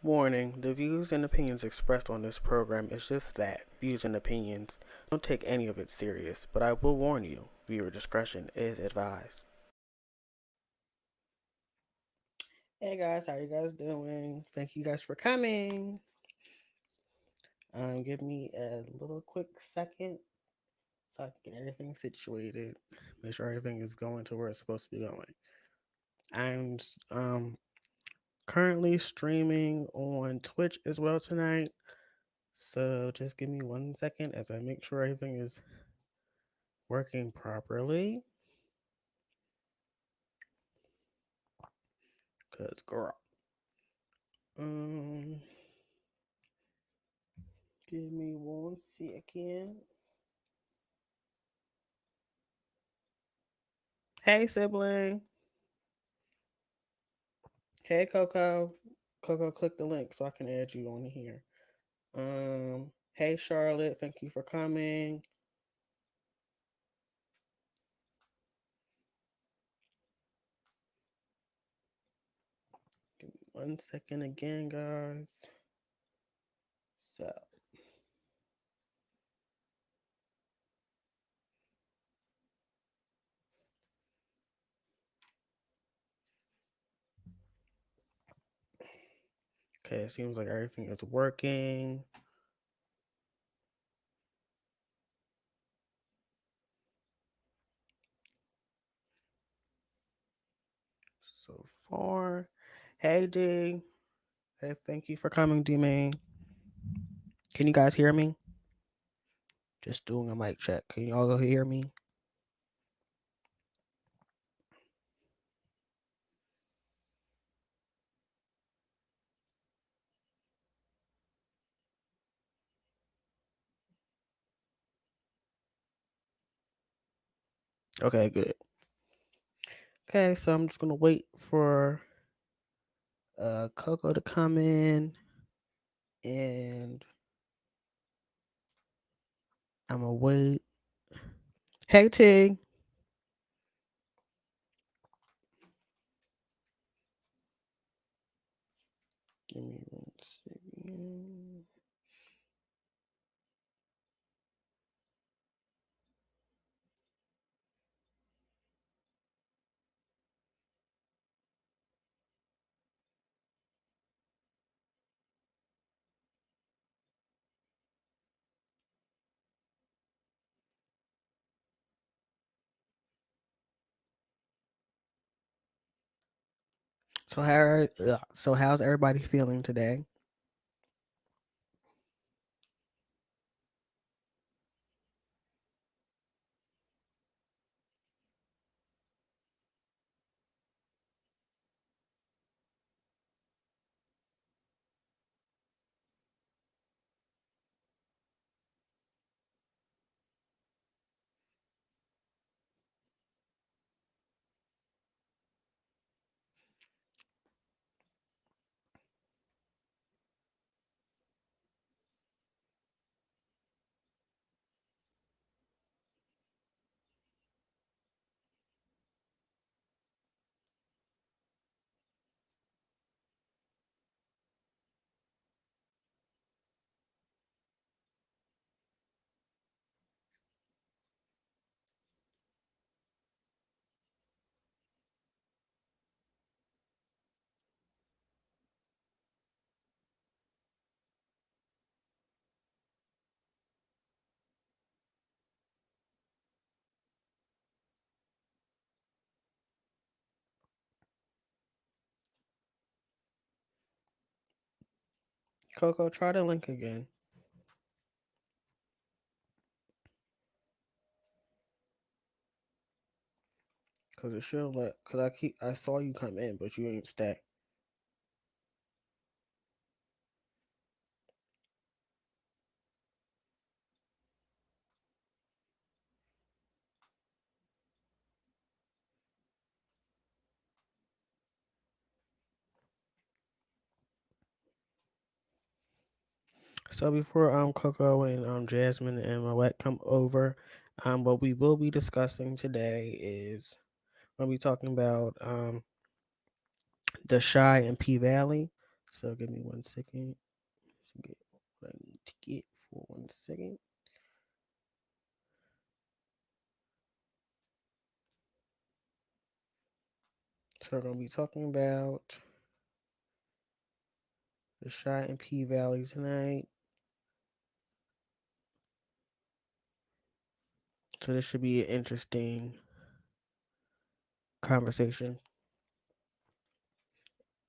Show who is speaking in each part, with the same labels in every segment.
Speaker 1: Warning, the views and opinions expressed on this program is just that, views and opinions. Don't take any of it serious, but I will warn you, viewer discretion is advised. Hey guys, how you guys doing? Thank you guys for coming. Give me a little quick second so I can get everything situated. Make sure everything is going to where it's supposed to be going. I'm currently streaming on Twitch as well tonight. So just give me 1 second as I make sure everything is working properly. Cause girl. Um Give me 1 second. Hey sibling. Hey Coco. Coco, click the link so I can add you on here. Hey Charlotte, thank you for coming. Give me 1 second again, guys. So okay, it seems like everything is working. So far. Hey D. Hey, thank you for coming, D Main. Can you guys hear me? Just doing a mic check. Can y'all go hear me? Okay, good. Okay, so I'm just gonna wait for Coco to come in, and I'm gonna wait. Hey T. Give me 1 second. So how's everybody feeling today? Coco, try the link again. Cause it should let. Cause I saw you come in, but you ain't stay. So before Coco and Jasmine and Moet come over, what we will be discussing today is I'll be talking about the Shy and P Valley. So give me 1 second to get what I need to get for 1 second. So we're gonna be talking about the Shy and P Valley tonight. So this should be an interesting conversation.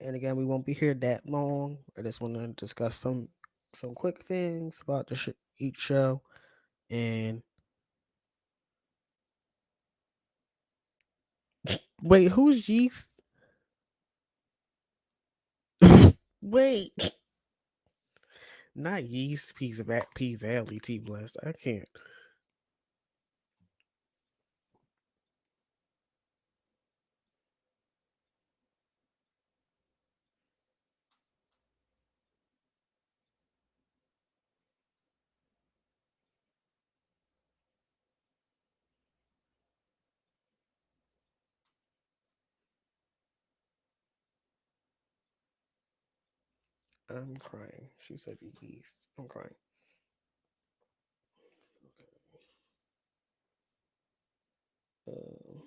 Speaker 1: And again, we won't be here that long. I just want to discuss some quick things about each show. And wait, who's Yeast? Wait, not Yeast. Piece of P Valley T Blessed. I can't. I'm crying. She said Yeast. I'm crying. Uh,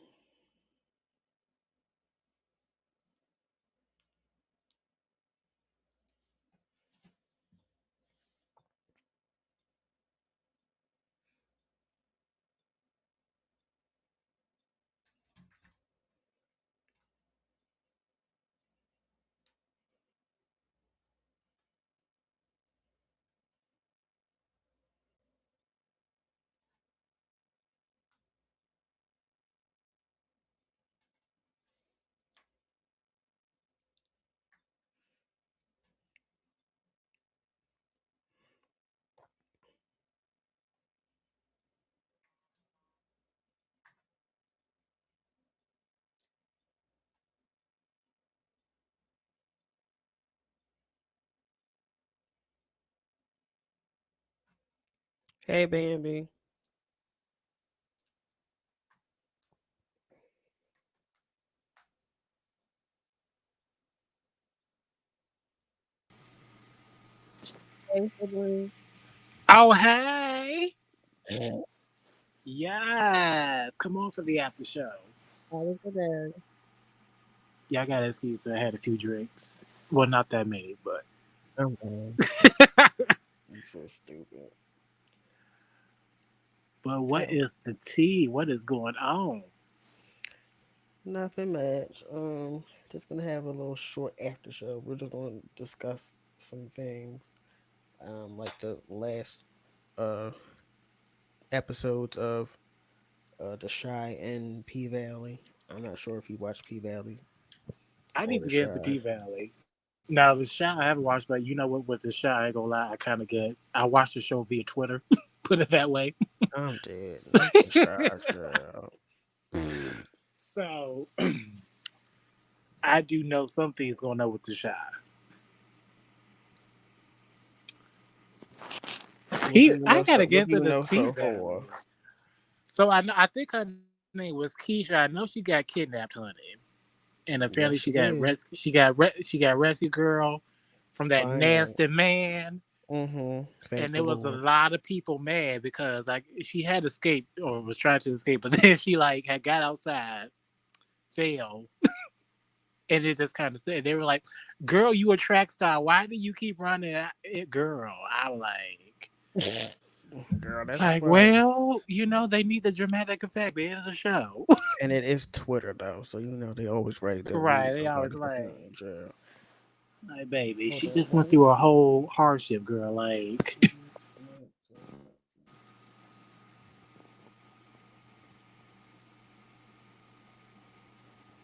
Speaker 1: hey, Bambi. Hey, sibling.
Speaker 2: Oh, hey.
Speaker 1: How
Speaker 2: Yeah. Come on for the after show.
Speaker 1: was the day?
Speaker 2: Yeah, I got to excuse me. I had a few drinks. Well, not that many, but.
Speaker 1: I'm done. You so stupid.
Speaker 2: But what
Speaker 1: Oh,
Speaker 2: is the tea? What is going on?
Speaker 1: nothing much. Just gonna have a little short after show. We're just gonna discuss some things. Like the last uh episodes of the Shy and P Valley. I'm not sure if you watch P Valley
Speaker 2: I
Speaker 1: or
Speaker 2: need
Speaker 1: the
Speaker 2: to get into
Speaker 1: Shy.
Speaker 2: P Valley. Now, the show I haven't watched, but you know what? With the show, I ain't gonna lie. I kind of get. I watched the show via Twitter. Put it that way.
Speaker 1: I'm dead.
Speaker 2: So,
Speaker 1: Not the Shy, girl.
Speaker 2: so I do know some things going on with the show. I gotta
Speaker 1: What
Speaker 2: get
Speaker 1: do
Speaker 2: into
Speaker 1: you
Speaker 2: this
Speaker 1: know
Speaker 2: P
Speaker 1: so
Speaker 2: Valley.
Speaker 1: far?
Speaker 2: So I know. I think her name was Keisha. I know she got kidnapped, honey, and apparently she
Speaker 1: Yes,
Speaker 2: got
Speaker 1: she did.
Speaker 2: she got rescue girl from that
Speaker 1: Finally.
Speaker 2: nasty man,
Speaker 1: Thank
Speaker 2: and
Speaker 1: the
Speaker 2: there was a
Speaker 1: Lord.
Speaker 2: lot of people mad because like she had escaped or was trying to escape, but then she like had got outside, fell, and it just kind of said they were like, "Girl, you a track star. Why do you keep running, girl?" I was
Speaker 1: Girl, that's
Speaker 2: like,
Speaker 1: why.
Speaker 2: well, they need the dramatic effect. It is a show,
Speaker 1: And it is Twitter though, so they always ready to
Speaker 2: right?
Speaker 1: read
Speaker 2: They always
Speaker 1: somebody that's not
Speaker 2: like.
Speaker 1: in jail.
Speaker 2: Like, baby,
Speaker 1: Hold
Speaker 2: she
Speaker 1: on
Speaker 2: just went
Speaker 1: one
Speaker 2: through a
Speaker 1: second.
Speaker 2: whole hardship, girl. Like,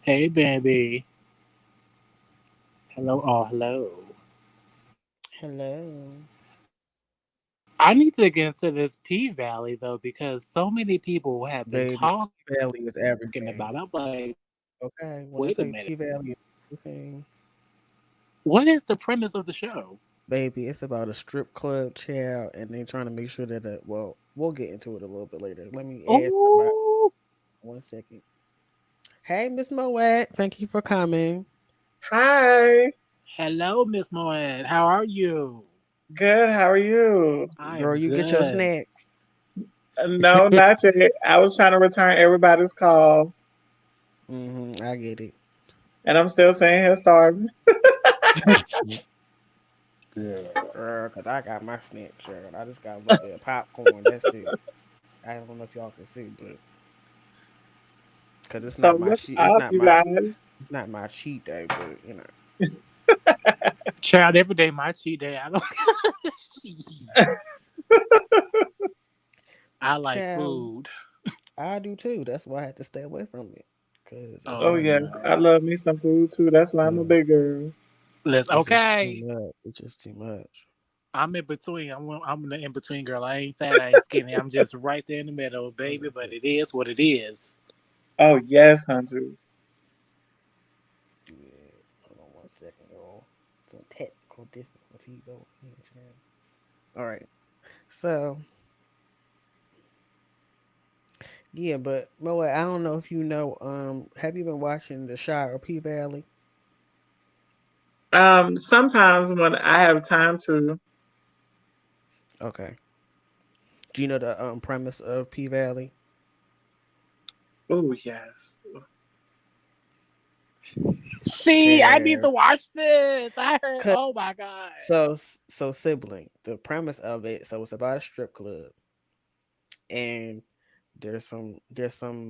Speaker 2: hey, baby. Hello, oh, hello.
Speaker 1: Hello.
Speaker 2: I need to get into this P Valley, though, because so many people have been
Speaker 1: Baby,
Speaker 2: talking
Speaker 1: P Valley is
Speaker 2: about it. I'm
Speaker 1: everything.
Speaker 2: like, wait a minute.
Speaker 1: Okay, when I tell you P Valley is everything,
Speaker 2: What is the premise of the show?
Speaker 1: baby, it's about a strip club child, and they trying to make sure that we'll get into it a little bit later. Let me add somebody.
Speaker 2: Oh,
Speaker 1: 1 second. Hey, Miss Moet. Thank you for coming.
Speaker 3: Hi.
Speaker 2: Hello, Miss Moen. How are you?
Speaker 3: Good. How are you?
Speaker 2: I
Speaker 1: Girl,
Speaker 2: am
Speaker 1: you get your
Speaker 2: good.
Speaker 1: snacks.
Speaker 3: No, not yet. I was trying to return everybody's call,
Speaker 1: I get it.
Speaker 3: and I'm still sitting here starving.
Speaker 2: Good.
Speaker 1: Girl, because I got my snacks, girl. I just got a little bit of popcorn. That's it. I don't know if y'all can see, but because
Speaker 3: So what's up, you guys?
Speaker 1: it's not my cheat day, but you know,
Speaker 2: Child, every day my cheat day. I don't. I like
Speaker 1: child,
Speaker 2: food.
Speaker 1: I do too. That's why I had to stay away from it. Because if
Speaker 3: Oh
Speaker 2: Oh
Speaker 1: I eat
Speaker 3: yes,
Speaker 2: no.
Speaker 3: I
Speaker 1: it,
Speaker 3: love me some food too. That's why I'm a
Speaker 1: yeah,
Speaker 3: big girl.
Speaker 2: Let's
Speaker 1: it's just too
Speaker 2: okay.
Speaker 1: much. It's just too much.
Speaker 2: I'm in between. I'm the in between girl. I ain't fat. I ain't skinny. I'm just right there in the middle,
Speaker 1: What
Speaker 2: baby.
Speaker 1: is
Speaker 2: But
Speaker 1: it?
Speaker 2: it is what it is.
Speaker 3: Oh yes, hunters.
Speaker 1: Yeah. Hold on one second, y'all. Some technical difficulties over here, child. All right. So, yeah, but Moa, I don't know if you know, have you been watching The Shire of P Valley?
Speaker 3: Sometimes when I have time to,
Speaker 1: Okay. Do you know the premise of P Valley?
Speaker 3: oh yes,
Speaker 2: See, I need to
Speaker 1: Chair.
Speaker 2: watch this. I heard. Oh my god.
Speaker 1: So sibling. The premise of it, so it's about a strip club, and there's some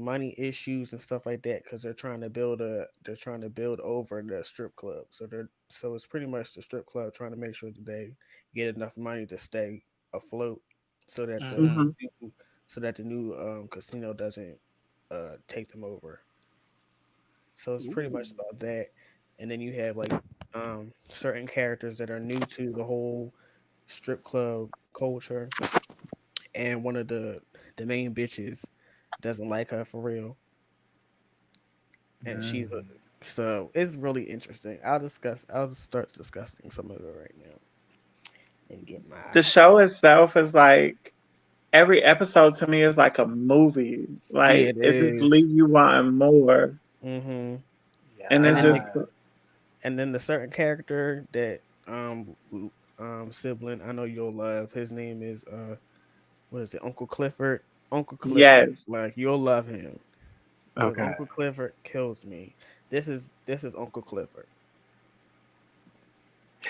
Speaker 1: money issues and stuff like that because they're trying to build over the strip club. So it's pretty much the strip club trying to make sure that they get enough money to stay afloat, so that
Speaker 2: Mm-hmm.
Speaker 3: hmm
Speaker 1: the new casino doesn't take them over. So it's pretty much
Speaker 2: Ooh.
Speaker 1: about that. And then you have like certain characters that are new to the whole strip club culture, and one of the main bitches doesn't like her for real, and
Speaker 2: Mm.
Speaker 1: so it's really interesting. I'll just start discussing some of it right now and get my
Speaker 3: the show itself is like every episode to me is like a movie.
Speaker 1: yeah,
Speaker 3: Like
Speaker 1: it
Speaker 3: it just
Speaker 1: is.
Speaker 3: leaves you wanting more,
Speaker 1: Mm-hmm.
Speaker 3: and
Speaker 1: And
Speaker 3: it's
Speaker 1: then
Speaker 3: just
Speaker 1: the certain character that sibling I know you'll love. His name is what is it, Uncle Clifford? Uncle Clifford,
Speaker 3: yes.
Speaker 1: like you'll love him because
Speaker 2: Okay.
Speaker 1: Uncle Clifford kills me. This is Uncle Clifford.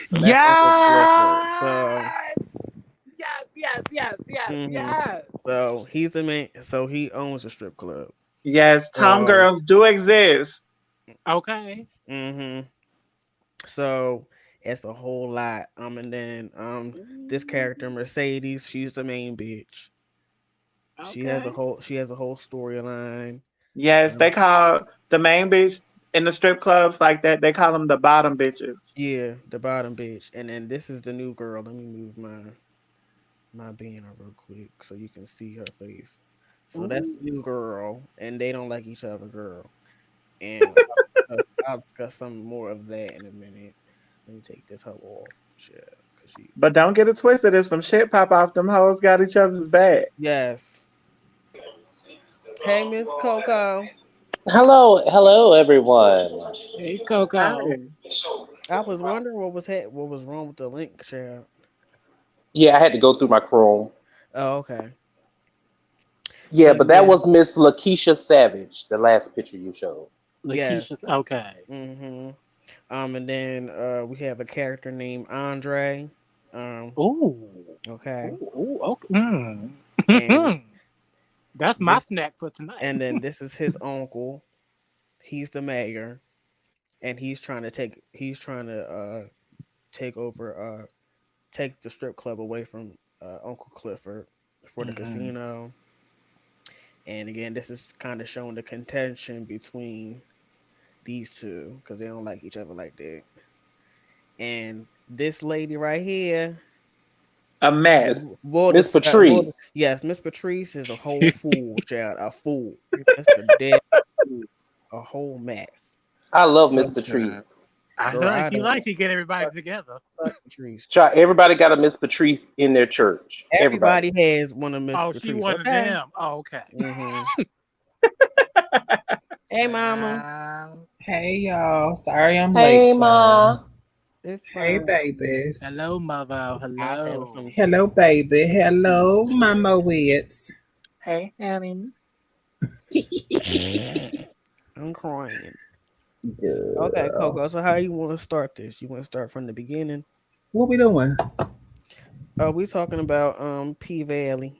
Speaker 1: So that's Uncle Clifford. So
Speaker 2: Yes! Yes, yes, yes, yes,
Speaker 1: hmm
Speaker 2: yes.
Speaker 1: so he's the main. So he owns a strip club.
Speaker 3: Yes, Tom
Speaker 1: So
Speaker 3: girls do exist.
Speaker 2: Okay.
Speaker 1: hmm so it's a whole lot. And then this character Mercedes, she's the main bitch.
Speaker 2: Okay.
Speaker 1: She has a whole storyline.
Speaker 3: Yes, they
Speaker 1: Um,
Speaker 3: call the main bitch in the strip clubs like that. They call them the bottom bitches.
Speaker 1: yeah, the bottom bitch, and then this is the new girl. Let me move my banner real quick so you can see her face. So that's
Speaker 2: Ooh.
Speaker 1: the new girl, and they don't like each other, girl. And I'll discuss some more of that in a minute. Let me take this hoe off, yeah, cause she.
Speaker 3: But don't get it twisted. If some shit pop off, them hoes got each other's back.
Speaker 1: Yes. Hey, Miss Coco.
Speaker 4: Hello, hello, everyone.
Speaker 2: Hey, Coco.
Speaker 3: Hi.
Speaker 1: I was wondering what was wrong with the link, child.
Speaker 4: Yeah, I had to go through my Chrome.
Speaker 1: Oh, okay. So
Speaker 4: Yeah, but that
Speaker 1: yeah,
Speaker 4: was Miss Lakeisha Savage, the last picture you showed.
Speaker 1: yes.
Speaker 2: Lakeisha's okay.
Speaker 1: Mm-hmm. And then we have a character named Andre. Um,
Speaker 2: Ooh.
Speaker 1: okay.
Speaker 2: Ooh, ooh, okay.
Speaker 1: And
Speaker 2: That's my
Speaker 1: this
Speaker 2: snack for tonight.
Speaker 1: and then this is his uncle. He's the mayor, and he's trying to take over take the strip club away from Uncle Clifford for the
Speaker 2: Hmm.
Speaker 1: casino. And again, this is kind of showing the contention between these two because they don't like each other like that. And this lady right here,
Speaker 3: A mess.
Speaker 4: Miss Miss Patrice.
Speaker 1: yes, Miss Patrice is a whole fool, child, a fool, just a dead fool, a whole mess.
Speaker 4: I love
Speaker 1: So,
Speaker 4: Miss Patrice.
Speaker 2: I feel
Speaker 1: girl,
Speaker 2: like
Speaker 1: I
Speaker 2: she
Speaker 1: don't
Speaker 2: like to get everybody
Speaker 1: fuck,
Speaker 2: together.
Speaker 1: fuck Patrice.
Speaker 4: Try everybody got a Miss Patrice in their church. Everybody.
Speaker 1: Everybody has one of Miss
Speaker 2: Oh, she
Speaker 1: Patrice,
Speaker 2: one of
Speaker 1: okay?
Speaker 2: them. Oh, okay.
Speaker 1: Mm-hmm. Hey, mama.
Speaker 2: Child.
Speaker 5: Hey y'all. Sorry I'm
Speaker 4: Hey,
Speaker 5: late, y'all.
Speaker 4: ma.
Speaker 1: It's
Speaker 5: Hey
Speaker 1: fine.
Speaker 5: babies.
Speaker 2: Hello, mother.
Speaker 1: I'll say with
Speaker 2: Hello.
Speaker 1: some
Speaker 5: Hello, baby. Hello, Mama Wits.
Speaker 3: Hey, honey.
Speaker 1: I'm crying. Okay,
Speaker 5: Girl.
Speaker 1: Coco. So how you want to start this? You want to start from the beginning?
Speaker 5: What we doing?
Speaker 1: We talking about P Valley.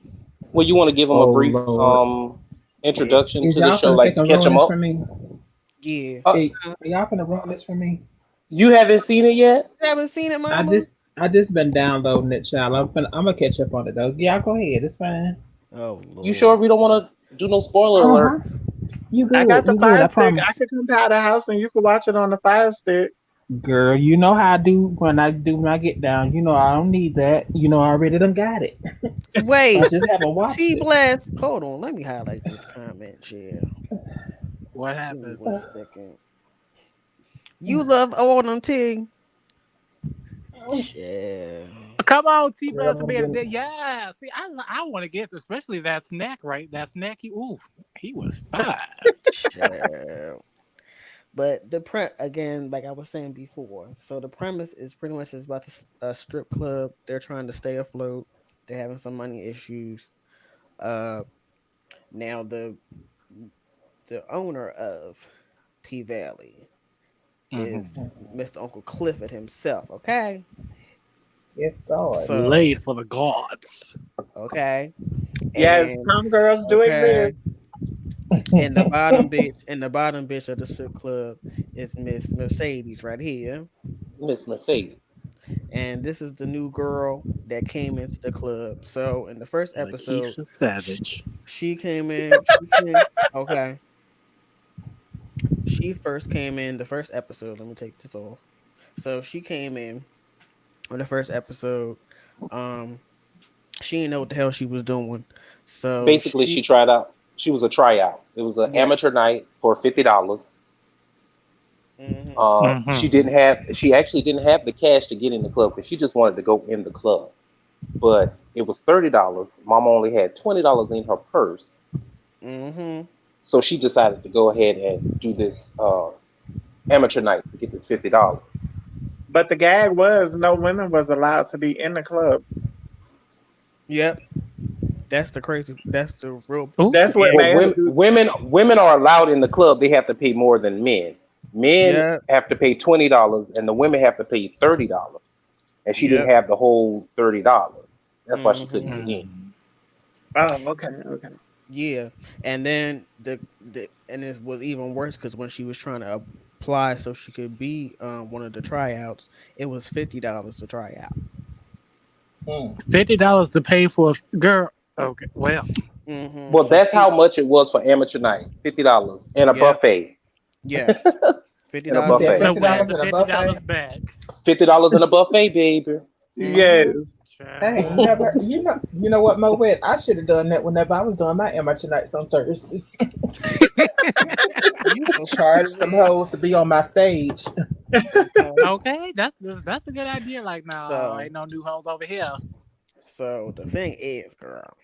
Speaker 4: Well, you want to give them a
Speaker 5: Oh
Speaker 4: brief
Speaker 5: Lord.
Speaker 1: Yeah.
Speaker 4: introduction
Speaker 5: Is
Speaker 4: to the
Speaker 5: y'all
Speaker 4: show,
Speaker 5: finna take
Speaker 4: like
Speaker 5: and
Speaker 4: catch
Speaker 5: ruin
Speaker 4: them
Speaker 5: this
Speaker 4: up?
Speaker 5: for me?
Speaker 1: Yeah.
Speaker 4: Uh,
Speaker 5: Hey, are y'all finna ruin this for me?
Speaker 4: you haven't seen it yet?
Speaker 1: You haven't seen it,
Speaker 5: I
Speaker 1: mama?
Speaker 5: just I just been downloading it, child. I'm gonna catch up on it though. Y'all go ahead. It's fine.
Speaker 1: Oh
Speaker 4: You sure
Speaker 1: Lord.
Speaker 4: we don't want to do no spoiler
Speaker 5: Uh-huh.
Speaker 4: alerts?
Speaker 5: You
Speaker 3: I
Speaker 5: good.
Speaker 3: got the
Speaker 5: You good.
Speaker 3: fire
Speaker 5: I
Speaker 3: stick. I
Speaker 5: promise.
Speaker 3: could come by the house and you can watch it on the fire stick.
Speaker 5: Girl, you know how I do when I get down. You know I don't need that. You know I already done got it. I
Speaker 1: Wait.
Speaker 5: just haven't watched
Speaker 1: T
Speaker 5: it.
Speaker 1: Blast. Hold on. Let me highlight this comment. Yeah.
Speaker 2: What
Speaker 1: Give me
Speaker 2: happened?
Speaker 1: 1 second. You love all them T. Yeah.
Speaker 2: Come on, T
Speaker 5: Girl,
Speaker 2: Blast
Speaker 5: I'm
Speaker 2: man.
Speaker 5: gonna
Speaker 2: Yeah. See, I want to get, especially that snack, right? That snack. Ooh, he was fine.
Speaker 1: Yeah. But again, like I was saying before, so the premise is pretty much is about a strip club. They're trying to stay afloat. They're having some money issues. Uh, now the owner of P Valley is
Speaker 2: Hmm.
Speaker 1: Mr. Uncle Clifford himself. Okay,
Speaker 5: Yes, God.
Speaker 2: Laid
Speaker 1: so
Speaker 2: for the gods.
Speaker 1: okay,
Speaker 3: Yes,
Speaker 1: and
Speaker 3: some girls do
Speaker 1: okay,
Speaker 3: exist.
Speaker 1: and the bottom bitch of the strip club is Miss Mercedes right here.
Speaker 4: Miss Mercedes.
Speaker 1: And this is the new girl that came into the club. So in the first episode,
Speaker 2: Lakeisha
Speaker 1: sh-
Speaker 2: Savage.
Speaker 1: she came in. She came. Okay, she first came in the first episode. Let me take this off. So she came in on the first episode. Um, she didn't know what the hell she was doing. So
Speaker 4: Basically, she tried out. She was a tryout. It was an
Speaker 1: yeah.
Speaker 4: amateur night for $50.
Speaker 1: Hmm.
Speaker 4: She
Speaker 2: Hmm.
Speaker 4: didn't have. She actually didn't have the cash to get in the club because she just wanted to go in the club. But it was $30. Mama only had $20 in her purse,
Speaker 1: Hmm.
Speaker 4: so she decided to go ahead and do this amateur night to get this $50.
Speaker 3: But the gag was no women was allowed to be in the club.
Speaker 1: Yep. That's the crazy. That's the real.
Speaker 2: Ooh.
Speaker 3: That's what
Speaker 1: And
Speaker 4: Well,
Speaker 3: made her do.
Speaker 4: women are allowed in the club. They have to pay more than men. Men
Speaker 1: yep.
Speaker 4: have to pay $20, and the women have to pay $30. And she didn't
Speaker 1: Yep.
Speaker 4: have the whole $30. That's why she
Speaker 1: Hmm.
Speaker 4: couldn't get in.
Speaker 2: Mm.
Speaker 3: Oh, okay, okay.
Speaker 1: Yeah, and then the and it was even worse because when she was trying to apply so she could be one of the tryouts, it was $50 to try out.
Speaker 5: Mm.
Speaker 2: $50 to pay for a girl. Okay, well,
Speaker 4: Well,
Speaker 1: So
Speaker 4: that's
Speaker 1: she,
Speaker 4: how much it was for amateur night. $50 and a
Speaker 1: yep,
Speaker 4: buffet.
Speaker 1: yes, fifty
Speaker 4: And a
Speaker 5: You
Speaker 1: dollars and
Speaker 5: said
Speaker 1: a
Speaker 4: buffet.
Speaker 2: so where's
Speaker 5: $50
Speaker 2: the
Speaker 1: buffet.
Speaker 5: at a
Speaker 2: $50
Speaker 5: buffet?
Speaker 2: back?
Speaker 4: $50 in a buffet, baby.
Speaker 3: Yes.
Speaker 1: Mm-hmm.
Speaker 5: I ain't
Speaker 2: Child.
Speaker 5: never. You know what, Mo? Wet. I should have done that whenever I was doing my amateur nights on Thursdays.
Speaker 1: You so
Speaker 5: Charge them
Speaker 1: stupid.
Speaker 5: hoes to be on my stage.
Speaker 1: Okay,
Speaker 2: Okay, that's a good idea. Like, no,
Speaker 1: so
Speaker 2: ain't no new hoes over here.
Speaker 1: the thing is, girl.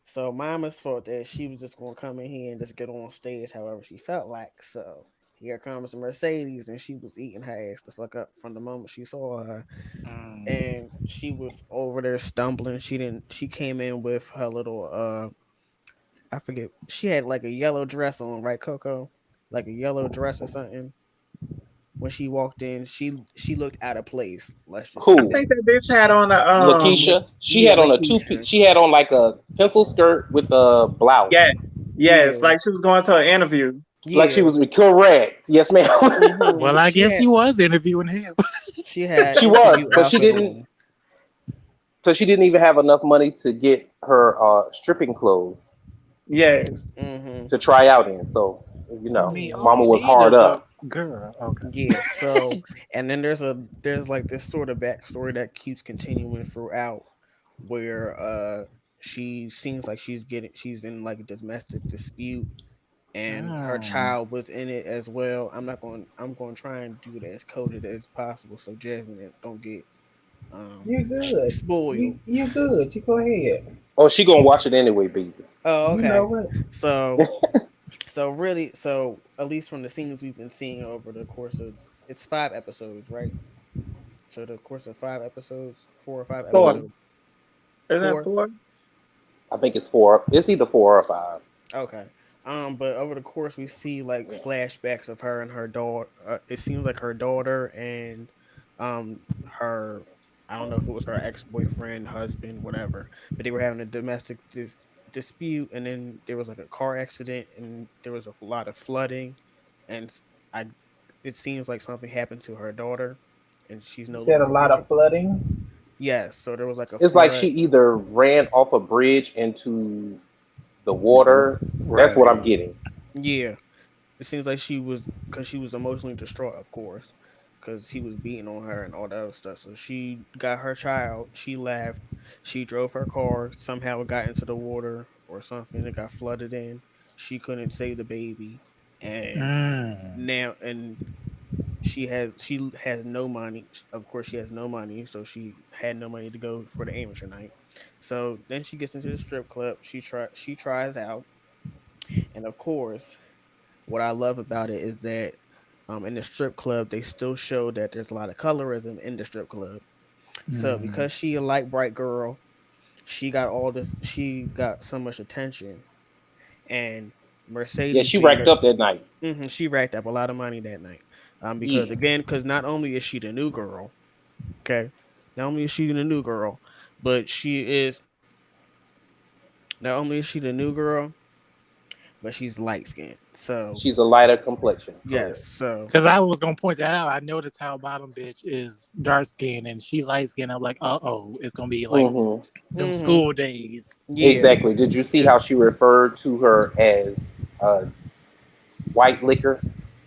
Speaker 1: So Mama's thought that she was just gonna come in here and just get on stage however she felt like. So here comes the Mercedes, and she was eating her ass the fuck up from the moment she saw her,
Speaker 2: Mm.
Speaker 1: and she was over there stumbling. She didn't. She came in with her little I forget. She had like a yellow dress on, right, Coco? Like a yellow dress or something. When she walked in, she looked out of place. Let's just say
Speaker 3: I
Speaker 4: Who?
Speaker 3: think
Speaker 1: that.
Speaker 3: that bitch had on a
Speaker 4: Lakeisha. She
Speaker 1: Yeah,
Speaker 4: had on a two
Speaker 1: Lakeisha.
Speaker 4: piece. She had on like a pencil skirt with a blouse.
Speaker 3: yes, yes,
Speaker 1: Yeah,
Speaker 3: like she was going to an interview.
Speaker 4: Like she
Speaker 1: yeah.
Speaker 4: was correct. Yes, ma'am.
Speaker 2: Well, I
Speaker 1: She
Speaker 2: guess
Speaker 1: had
Speaker 2: he was interviewing him.
Speaker 1: she had
Speaker 4: She was,
Speaker 1: interview
Speaker 4: but she
Speaker 1: outfit
Speaker 4: didn't.
Speaker 1: on.
Speaker 4: So she didn't even have enough money to get her stripping clothes
Speaker 3: Yes.
Speaker 1: Hmm.
Speaker 4: to try out in. So
Speaker 2: I mean, all
Speaker 4: Mama
Speaker 2: you
Speaker 4: was
Speaker 2: need
Speaker 4: hard
Speaker 2: is a
Speaker 4: up.
Speaker 2: girl. Okay.
Speaker 1: Yeah. So, and then there's like this sort of backstory that keeps continuing throughout, where she seems like she's in like a domestic dispute, and her
Speaker 2: Mm.
Speaker 1: child was in it as well. I'm going to try and do it as coded as possible so Jasmine don't get
Speaker 5: You good.
Speaker 1: spoiled.
Speaker 5: You good. You go ahead.
Speaker 4: Oh, she gonna watch it anyway, baby.
Speaker 1: Oh,
Speaker 5: You know
Speaker 1: okay.
Speaker 5: what?
Speaker 1: So So really, so at least from the scenes we've been seeing over the course of it's 5 episodes, right? So the course of 5 episodes, 4 or 5
Speaker 3: Four.
Speaker 4: Mm-hmm.
Speaker 1: episodes,
Speaker 3: Isn't that
Speaker 1: 4.
Speaker 3: four?
Speaker 4: I think it's four. It's either four or five.
Speaker 1: Okay. But over the course, we see like flashbacks of her and her daughter. It seems like her daughter and her. I don't know if it was her ex boyfriend, husband, whatever, but they were having a domestic dispute, and then there was like a car accident, and there was a lot of flooding, and I. It seems like something happened to her daughter, and she's
Speaker 5: You
Speaker 1: no
Speaker 5: said a
Speaker 1: longer
Speaker 5: lot
Speaker 1: with her.
Speaker 5: of flooding.
Speaker 1: Yes, so there was like a
Speaker 4: It's like she
Speaker 1: flood.
Speaker 4: either ran off a bridge into the water. That's what
Speaker 1: Right.
Speaker 4: I'm getting.
Speaker 1: Yeah. It seems like she was because she was emotionally distraught, of course, because he was beating on her and all that other stuff. So she got her child. She left. She drove her car. Somehow it got into the water or something. It got flooded in. She couldn't save the baby, and
Speaker 2: Mm.
Speaker 1: now she has no money. Of course, she has no money, so she had no money to go for the amateur night. So then she gets into the strip club. She tries out, and of course what I love about it is that in the strip club they still show that there's a lot of colorism in the strip club. So
Speaker 2: Mm.
Speaker 1: because she a light bright girl, she got all this. She got so much attention, and
Speaker 4: Yeah,
Speaker 1: Mercedes
Speaker 4: she
Speaker 1: being
Speaker 4: racked up that night.
Speaker 1: she racked up a lot of money that night. Because
Speaker 4: Yeah,
Speaker 1: again, because not only is she the new girl, okay, not only is she the new girl, but she is not only is she the new girl, but she's light skinned. So
Speaker 4: she's a lighter complexion.
Speaker 1: yes,
Speaker 4: Correct.
Speaker 1: so
Speaker 2: Cause I was gonna point that out. I noticed how bottom bitch is dark skinned and she light skinned. I'm like, it's gonna be like
Speaker 4: Hmm.
Speaker 2: them
Speaker 1: hmm
Speaker 2: school days.
Speaker 1: yeah.
Speaker 4: Exactly. Did you see
Speaker 1: And
Speaker 4: how she referred to her as uh, white liquor?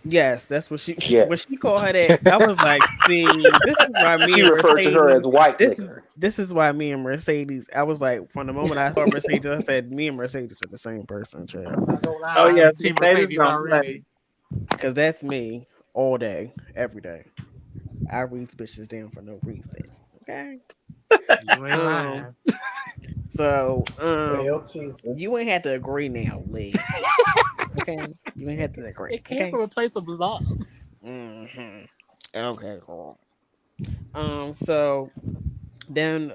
Speaker 1: yes, that's what she when
Speaker 4: Yes.
Speaker 1: she called her that. I was like, see, this is why me
Speaker 4: She
Speaker 1: and
Speaker 4: referred to her
Speaker 1: Mercedes.
Speaker 4: as white
Speaker 1: This is
Speaker 4: liquor.
Speaker 1: this is why me and Mercedes. I was like, from the moment I saw Mercedes, I said, me and Mercedes are the same person, child.
Speaker 2: I'm not gonna
Speaker 3: Oh
Speaker 2: lie,
Speaker 3: yes,
Speaker 2: I'm Team
Speaker 3: Mercedes
Speaker 2: Mercedes
Speaker 3: don't play.
Speaker 2: already.
Speaker 1: Because that's me all day, every day. I read bitches down for no reason. Okay.
Speaker 2: You ain't
Speaker 1: Um.
Speaker 2: lying.
Speaker 1: So
Speaker 5: Well,
Speaker 1: you
Speaker 5: Jesus.
Speaker 1: ain't had to agree now, Lee. Okay. You ain't had to agree.
Speaker 2: It came
Speaker 1: Okay.
Speaker 2: from a place of love.
Speaker 1: Hmm. Okay. Cool. So then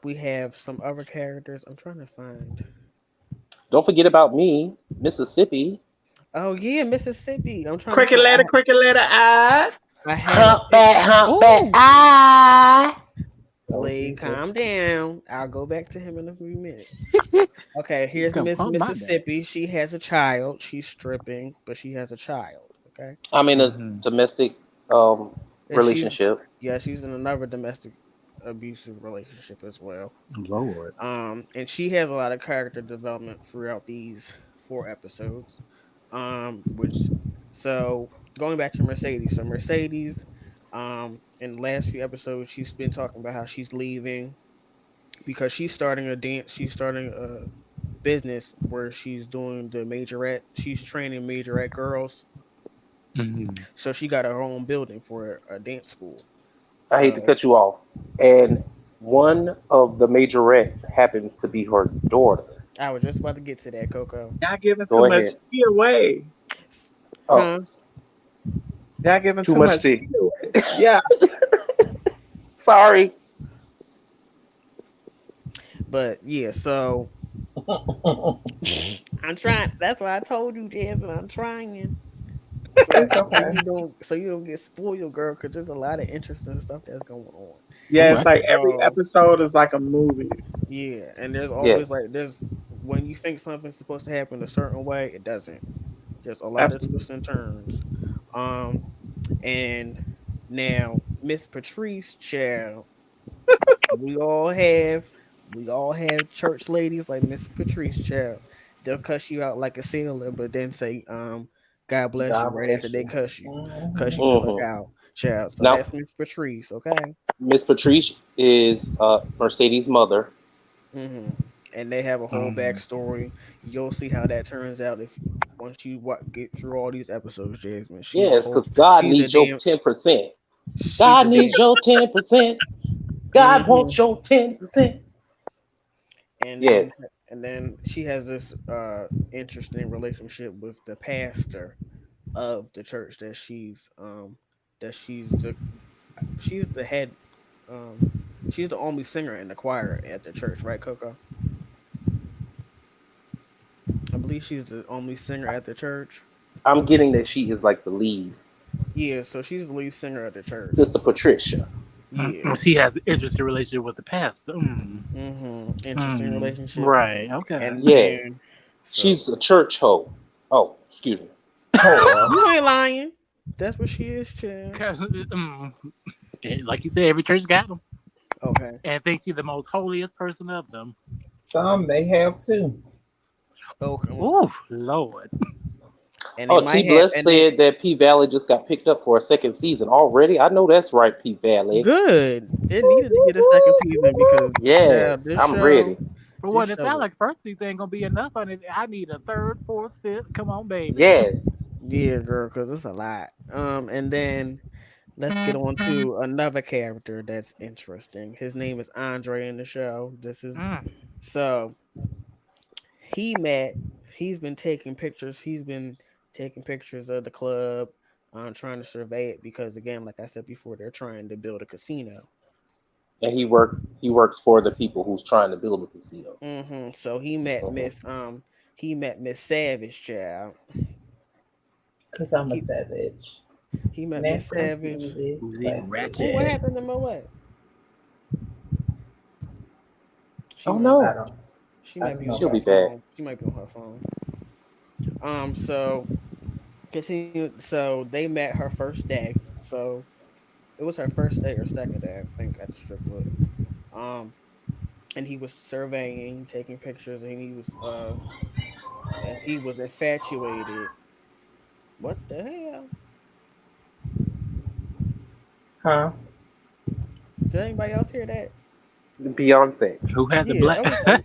Speaker 1: we have some other characters. I'm trying to find.
Speaker 4: Don't forget about me, Mississippi.
Speaker 1: Oh yeah, Mississippi. I'm trying to find.
Speaker 3: Cricket letter, I.
Speaker 1: I had her pick.
Speaker 4: Humpback,
Speaker 2: Oh,
Speaker 4: I.
Speaker 5: Oh,
Speaker 1: Lee, calm
Speaker 5: Jesus.
Speaker 1: down. I'll go back to him in a few minutes. Okay,
Speaker 2: you
Speaker 1: here's
Speaker 2: come
Speaker 1: Miss
Speaker 2: calm my back.
Speaker 1: Mississippi. She has a child. She's stripping, but she has a child. Okay,
Speaker 4: I'm in a
Speaker 2: Mm-hmm.
Speaker 4: domestic
Speaker 1: and
Speaker 4: relationship.
Speaker 1: she's in another domestic abusive relationship as well.
Speaker 2: Lord.
Speaker 1: And she has a lot of character development throughout these 4 episodes. Which so going back to Mercedes. So Mercedes, in the last few episodes, she's been talking about how she's leaving because she's starting a dance. She's starting a business where she's doing the majorette. She's training majorette girls.
Speaker 2: Mm-hmm.
Speaker 1: So she got her own building for a dance school.
Speaker 4: I hate to
Speaker 1: So
Speaker 4: cut you off. And one of the majorettes happens to be her daughter.
Speaker 1: I was just about to get to that, Coco.
Speaker 3: Y'all giving too
Speaker 4: Go
Speaker 3: much
Speaker 4: ahead.
Speaker 3: tea away.
Speaker 4: Oh,
Speaker 1: Huh?
Speaker 3: Y'all giving
Speaker 4: too
Speaker 3: too
Speaker 4: much
Speaker 3: much
Speaker 4: tea.
Speaker 3: tea away. Yeah.
Speaker 4: Sorry.
Speaker 1: But yeah, so I'm trying. That's why I told you, Jasmine, I'm trying.
Speaker 5: It's okay.
Speaker 1: So you don't get spoiled, girl, because there's a lot of interesting stuff that's going on.
Speaker 3: Yeah,
Speaker 2: Oh,
Speaker 3: it's
Speaker 2: I
Speaker 3: like
Speaker 2: can't.
Speaker 3: every
Speaker 1: So
Speaker 3: episode is like a movie.
Speaker 1: yeah, and there's always
Speaker 4: Yes.
Speaker 1: like there's when you think something's supposed to happen a certain way, it doesn't. There's a lot of
Speaker 3: Absolutely.
Speaker 1: twists and turns. Um, and now Miss Patrice, child, we all have we all have church ladies like Miss Patrice, child. They'll cuss you out like a sailor, but then say, God bless you
Speaker 5: God
Speaker 1: right after
Speaker 5: bless
Speaker 1: they
Speaker 5: you.
Speaker 1: cuss
Speaker 5: Hmm.
Speaker 1: you the fuck
Speaker 4: Hmm.
Speaker 1: out, child. So
Speaker 4: Now,
Speaker 1: that's Miss Patrice, okay?
Speaker 4: Miss Patrice is Mercedes' mother.
Speaker 1: hmm And they have a whole
Speaker 2: Mm-hmm.
Speaker 1: backstory. You'll see how that turns out if once you get through all these episodes, Jasmine.
Speaker 4: Yes, because God needs your 10%.
Speaker 1: She's
Speaker 4: God
Speaker 1: a damn
Speaker 4: needs your 10%. God
Speaker 1: hmm
Speaker 4: wants your 10%.
Speaker 1: and
Speaker 4: Yes.
Speaker 1: and then she has this interesting relationship with the pastor of the church that she's the head um she's the only singer in the choir at the church, right, Coco? I believe she's the only singer at the church.
Speaker 4: I'm getting that she is like the lead,
Speaker 1: Yeah, so she's the lead singer at the church.
Speaker 4: Sister Patricia.
Speaker 1: Yeah.
Speaker 2: She has an interesting relationship with the pastor.
Speaker 1: Interesting relationship.
Speaker 2: Right. Okay.
Speaker 1: And
Speaker 4: Yes,
Speaker 1: then
Speaker 4: she's
Speaker 1: so
Speaker 4: a church hoe. Oh, excuse me.
Speaker 5: Whore.
Speaker 1: you ain't lying. That's what she is, child.
Speaker 2: 'Cause, like you said, every church got them,
Speaker 1: Okay.
Speaker 2: and think she's the most holiest person of them.
Speaker 5: Some they have too.
Speaker 1: Okay.
Speaker 2: Oh Lord.
Speaker 1: And they
Speaker 4: Oh, T
Speaker 1: might have
Speaker 4: Bless
Speaker 1: and they
Speaker 4: said that P Valley just got picked up for a second season already. I know that's right, P Valley.
Speaker 1: good. It needed to get a second season because child,
Speaker 4: Yes, I'm ready.
Speaker 2: For
Speaker 1: this
Speaker 2: what it
Speaker 1: show
Speaker 2: sounds
Speaker 1: was
Speaker 2: like, first season ain't gonna be enough. I need a third, fourth, fifth. Come on, baby.
Speaker 4: Yes,
Speaker 1: yeah, girl, because it's a lot. And then let's get on to another character that's interesting. His name is Andre in the show. This is
Speaker 2: Mm.
Speaker 1: so he met. He's been taking pictures. He's been taking pictures of the club, trying to survey it because again, like I said before, they're trying to build a casino.
Speaker 4: and he works for the people who's trying to build a casino.
Speaker 1: So he met Miss Savage, child.
Speaker 5: Cause I'm a
Speaker 1: He
Speaker 5: savage.
Speaker 1: he met Miss
Speaker 5: Nasty,
Speaker 1: Savage.
Speaker 5: bougie,
Speaker 2: Who's
Speaker 5: classy.
Speaker 1: What
Speaker 2: ratchet?
Speaker 1: happened to Moet? She
Speaker 4: Oh
Speaker 1: might
Speaker 5: I
Speaker 1: be.
Speaker 4: no,
Speaker 5: don't.
Speaker 1: She
Speaker 5: I
Speaker 1: might
Speaker 5: don't
Speaker 1: be
Speaker 5: know
Speaker 1: on
Speaker 4: she'll
Speaker 1: her
Speaker 4: be
Speaker 5: about
Speaker 4: back.
Speaker 1: phone. She might be on her phone. So continue. So they met her first day. So it was her first day or second day, I think, at the strip club. Um, and he was surveying, taking pictures, and he was infatuated. What the hell?
Speaker 5: huh?
Speaker 1: Did anybody else hear that?
Speaker 4: Beyonce.
Speaker 2: Who had the
Speaker 1: Yeah,
Speaker 2: black?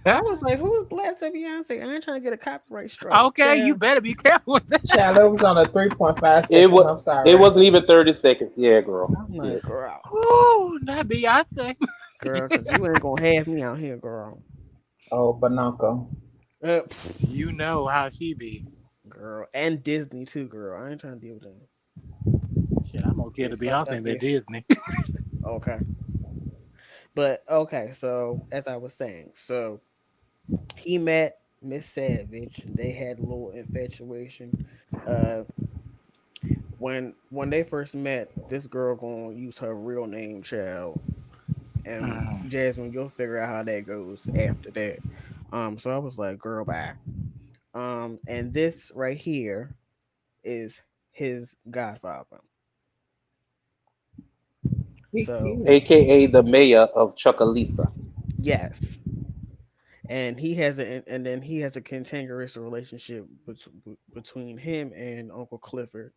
Speaker 1: I was like, who's blasting Beyonce? I ain't trying to get a copyright strike.
Speaker 2: Okay, you better be careful with that.
Speaker 5: Child, it was on a 3.5
Speaker 4: It
Speaker 5: second.
Speaker 4: was.
Speaker 5: I'm
Speaker 4: It
Speaker 5: sorry.
Speaker 4: wasn't even 30 seconds. Yeah, girl.
Speaker 1: I'm
Speaker 4: Yeah.
Speaker 1: like, girl,
Speaker 2: Ooh, not Beyonce.
Speaker 1: because you ain't gonna have me out here, girl.
Speaker 5: Oh, Bananco.
Speaker 2: You know how she be.
Speaker 1: Girl, and Disney too, girl. I ain't trying to deal with them.
Speaker 2: Shit, I'm more scared
Speaker 1: Get
Speaker 2: of
Speaker 1: fucked
Speaker 2: Beyonce
Speaker 1: up
Speaker 2: than
Speaker 1: if
Speaker 2: Disney.
Speaker 1: okay. But okay, so as I was saying, so he met Miss Savage. They had a little infatuation. Uh, when they first met, this girl gonna use her real name, child, and
Speaker 2: Mm.
Speaker 1: Jasmine, you'll figure out how that goes after that. So I was like, girl, bye. And this right here is his godfather.
Speaker 5: He
Speaker 1: So
Speaker 5: cute.
Speaker 4: AKA the mayor of Chucalissa.
Speaker 1: yes, and then he has a continuous relationship between him and Uncle Clifford.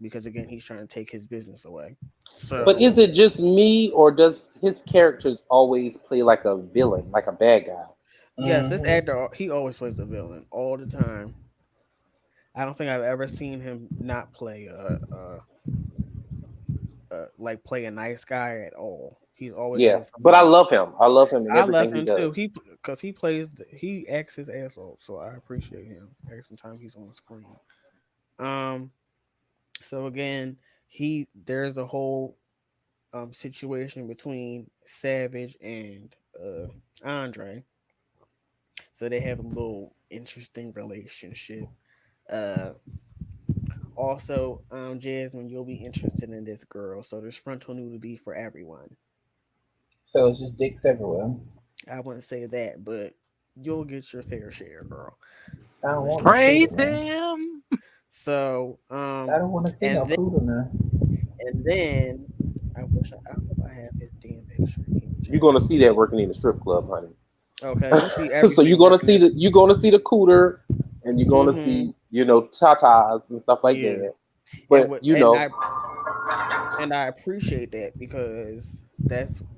Speaker 1: Because again, he's trying to take his business away.
Speaker 4: But
Speaker 1: So
Speaker 4: is it just me, or does his characters always play like a villain, like a bad guy?
Speaker 1: yes, this
Speaker 5: Mm-hmm.
Speaker 1: actor he always plays the villain all the time. I don't think I've ever seen him not play like play a nice guy at all. He's always
Speaker 4: Yeah,
Speaker 1: been
Speaker 4: but I
Speaker 1: somebody.
Speaker 4: love him. I love him in
Speaker 1: I love
Speaker 4: everything he
Speaker 1: him too.
Speaker 4: does.
Speaker 1: Because he plays he acts his ass off, so I appreciate him every time he's on screen. Um. So again, there's a whole situation between Savage and Andre. So they have a little interesting relationship. Uh. Also, Jasmine, you'll be interested in this girl. So there's frontal nudity for everyone.
Speaker 5: So it's just dicks everywhere.
Speaker 1: I wouldn't say that, but you'll get your fair share, girl.
Speaker 5: I don't
Speaker 1: Let's
Speaker 5: want to
Speaker 1: just say
Speaker 5: see it
Speaker 2: Praise
Speaker 1: that.
Speaker 5: now.
Speaker 2: him.
Speaker 1: So,
Speaker 5: I don't want to see no
Speaker 1: and then
Speaker 5: poodle now.
Speaker 1: I hope I have his damn picture in here,
Speaker 4: You're
Speaker 1: child.
Speaker 4: gonna see that working in the strip club, honey.
Speaker 1: Okay, you'll see
Speaker 4: So you're
Speaker 1: everything
Speaker 4: gonna
Speaker 1: working
Speaker 4: see
Speaker 1: at.
Speaker 4: the cooter, and you're gonna
Speaker 1: Mm-hmm.
Speaker 4: see tatas and stuff like
Speaker 1: Yeah,
Speaker 4: that.
Speaker 1: and
Speaker 4: But
Speaker 1: what and I appreciate that because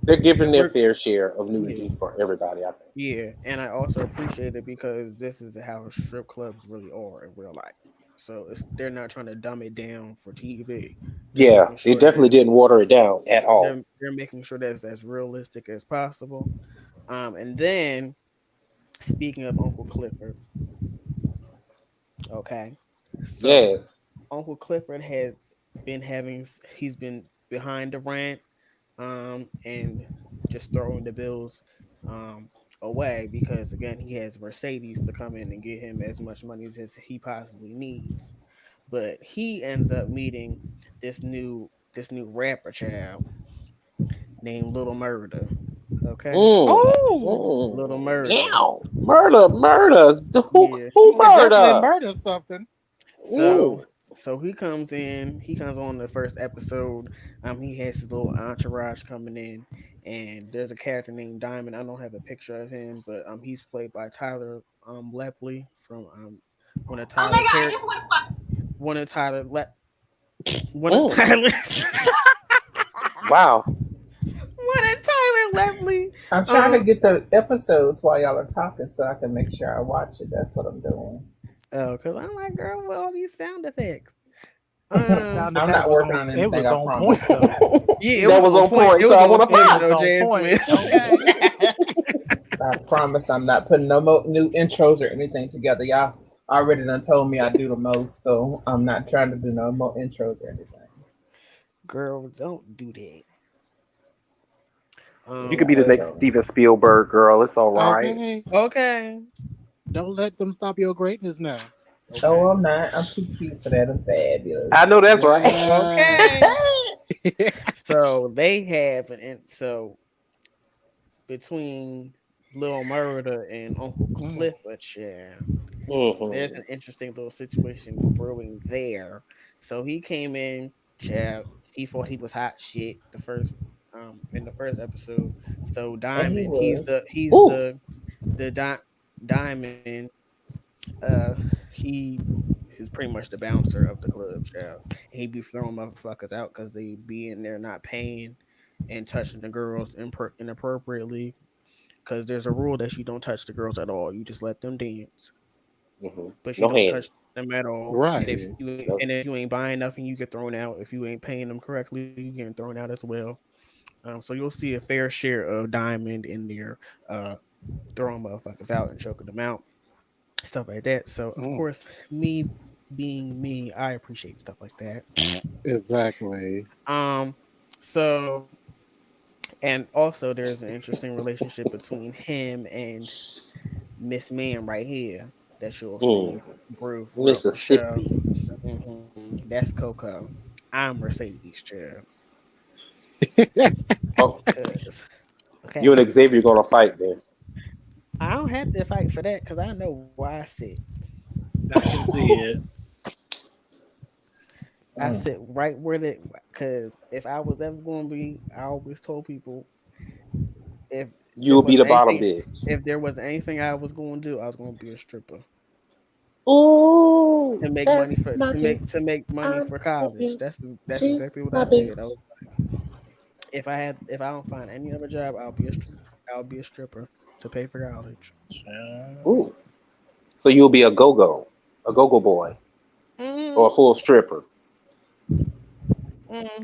Speaker 4: they're giving
Speaker 1: if
Speaker 4: their
Speaker 1: we're
Speaker 4: fair share of
Speaker 1: yeah
Speaker 4: nudity for everybody. I think.
Speaker 1: yeah, and I also appreciate it because this is how strip clubs really are in real life. So they're not trying to dumb it down for TV. They're
Speaker 4: Yeah,
Speaker 1: making
Speaker 4: they
Speaker 1: sure that
Speaker 4: definitely didn't water it down at all.
Speaker 1: they're making sure that it's as realistic as possible. And then Speaking of Uncle Clifford, okay, so
Speaker 4: Yes.
Speaker 1: Uncle Clifford has he's been behind the rent, and just throwing the bills, um, away because again he has Mercedes to come in and get him as much money as he possibly needs. But he ends up meeting this new rapper child named Little Murder. Okay,
Speaker 4: Mm.
Speaker 2: Oh,
Speaker 1: Little
Speaker 4: Mm.
Speaker 1: Murder.
Speaker 4: Yeah. Murder. Murder. Who,
Speaker 1: Yeah.
Speaker 4: who
Speaker 2: he could definitely
Speaker 4: murder?
Speaker 2: murder something.
Speaker 1: So
Speaker 4: Mm.
Speaker 1: so he comes in. He comes on the first episode. He has his little entourage coming in, and there's a character named Diamond. I don't have a picture of him, but he's played by Tyler Lepley from one of
Speaker 6: Oh my
Speaker 1: Tyler
Speaker 6: god, I
Speaker 1: Perry,
Speaker 6: just want to fuck.
Speaker 1: one of Tyler Le- one of
Speaker 4: Mm.
Speaker 1: Tyler
Speaker 4: Wow.
Speaker 1: one of Tyler Lepley.
Speaker 5: I'm trying to
Speaker 1: Um,
Speaker 5: get the episodes while y'all are talking so I can make sure I watch it. That's what I'm doing.
Speaker 1: oh, cause I'm like, girl, with all these sound effects.
Speaker 2: That
Speaker 1: Um,
Speaker 2: sound
Speaker 5: I'm
Speaker 2: effect
Speaker 5: not
Speaker 2: was
Speaker 5: working
Speaker 2: on.
Speaker 5: on
Speaker 2: It
Speaker 5: anything,
Speaker 2: was
Speaker 5: I
Speaker 2: on
Speaker 5: promise.
Speaker 2: point though.
Speaker 1: yeah, it
Speaker 4: That
Speaker 1: was
Speaker 4: was
Speaker 1: on
Speaker 4: on
Speaker 1: point. It
Speaker 4: point, so
Speaker 1: was
Speaker 4: I
Speaker 1: on
Speaker 4: want to
Speaker 2: It
Speaker 1: point
Speaker 2: was
Speaker 4: buy.
Speaker 1: though,
Speaker 2: on point.
Speaker 1: Jasmine.
Speaker 2: Okay.
Speaker 5: I promise I'm not putting no more new intros or anything together. Y'all already done told me I do the most, so I'm not trying to do no more intros or anything.
Speaker 1: Girl, don't do that.
Speaker 4: You could
Speaker 1: Um,
Speaker 4: be the
Speaker 5: Yeah,
Speaker 1: but
Speaker 4: next
Speaker 5: so
Speaker 4: Steven Spielberg, girl. It's all right.
Speaker 2: Okay.
Speaker 1: okay,
Speaker 2: Don't let them stop your greatness now.
Speaker 5: oh,
Speaker 1: okay,
Speaker 5: I'm not. I'm too cute for that. I'm
Speaker 4: I
Speaker 5: fabulous.
Speaker 4: know that's right.
Speaker 2: Yeah.
Speaker 1: okay. So they have so between Lil Murder and Uncle
Speaker 2: Mm.
Speaker 1: Clifford, yeah, there's
Speaker 4: Hmm.
Speaker 1: an interesting little situation brewing there. So he came in, child. He thought he was hot shit in the first episode. So
Speaker 5: And he
Speaker 1: Diamond,
Speaker 5: was.
Speaker 1: he's
Speaker 4: Ooh.
Speaker 1: the Diamond. Uh, he is pretty much the bouncer of the club, child. And he be throwing motherfuckers out because they be in there not paying and touching the girls inappropriately. Because there's a rule that you don't touch the girls at all. You just let them dance,
Speaker 4: Hmm.
Speaker 1: but you
Speaker 4: No
Speaker 1: don't touch
Speaker 4: hands.
Speaker 1: them at all.
Speaker 2: Right.
Speaker 4: No.
Speaker 1: And if you ain't buying nothing, you get thrown out. If you ain't paying them correctly, you getting thrown out as well. So you'll see a fair share of Diamond in there, uh, throwing motherfuckers out and choking them out, stuff like that. So of
Speaker 2: Mm.
Speaker 1: course, me being me, I appreciate stuff like that.
Speaker 2: Exactly.
Speaker 1: Um, so and also there's an interesting relationship between him and Miss Man right here that you'll
Speaker 4: Mm.
Speaker 1: see brew throughout the show.
Speaker 4: Mississippi.
Speaker 1: That's Coco. I'm Mercedes, child.
Speaker 4: Oh,
Speaker 1: Cause
Speaker 4: you
Speaker 1: okay,
Speaker 4: and Xavier gonna fight then.
Speaker 1: I don't have to fight for that because I know where I sit.
Speaker 2: I can see it.
Speaker 1: I
Speaker 5: Mm.
Speaker 1: sit right where the because if I was ever going to be, I always told people if
Speaker 4: You
Speaker 1: there
Speaker 4: will be the
Speaker 1: wasn't
Speaker 4: bottom
Speaker 1: anything,
Speaker 4: bitch.
Speaker 1: if there was anything I was going to do, I was going to be a stripper
Speaker 4: Ooh,
Speaker 1: to make
Speaker 4: that's
Speaker 1: money for
Speaker 4: my view.
Speaker 1: money
Speaker 4: I'm
Speaker 1: for
Speaker 4: the
Speaker 1: college.
Speaker 4: view.
Speaker 1: That's
Speaker 4: She's
Speaker 1: exactly what
Speaker 4: my
Speaker 1: I
Speaker 4: view.
Speaker 1: said. If I don't find any other job, I'll be a stripper to pay for college.
Speaker 2: Child.
Speaker 4: Ooh, so you'll be a go-go boy, or a
Speaker 1: Mm,
Speaker 4: full stripper.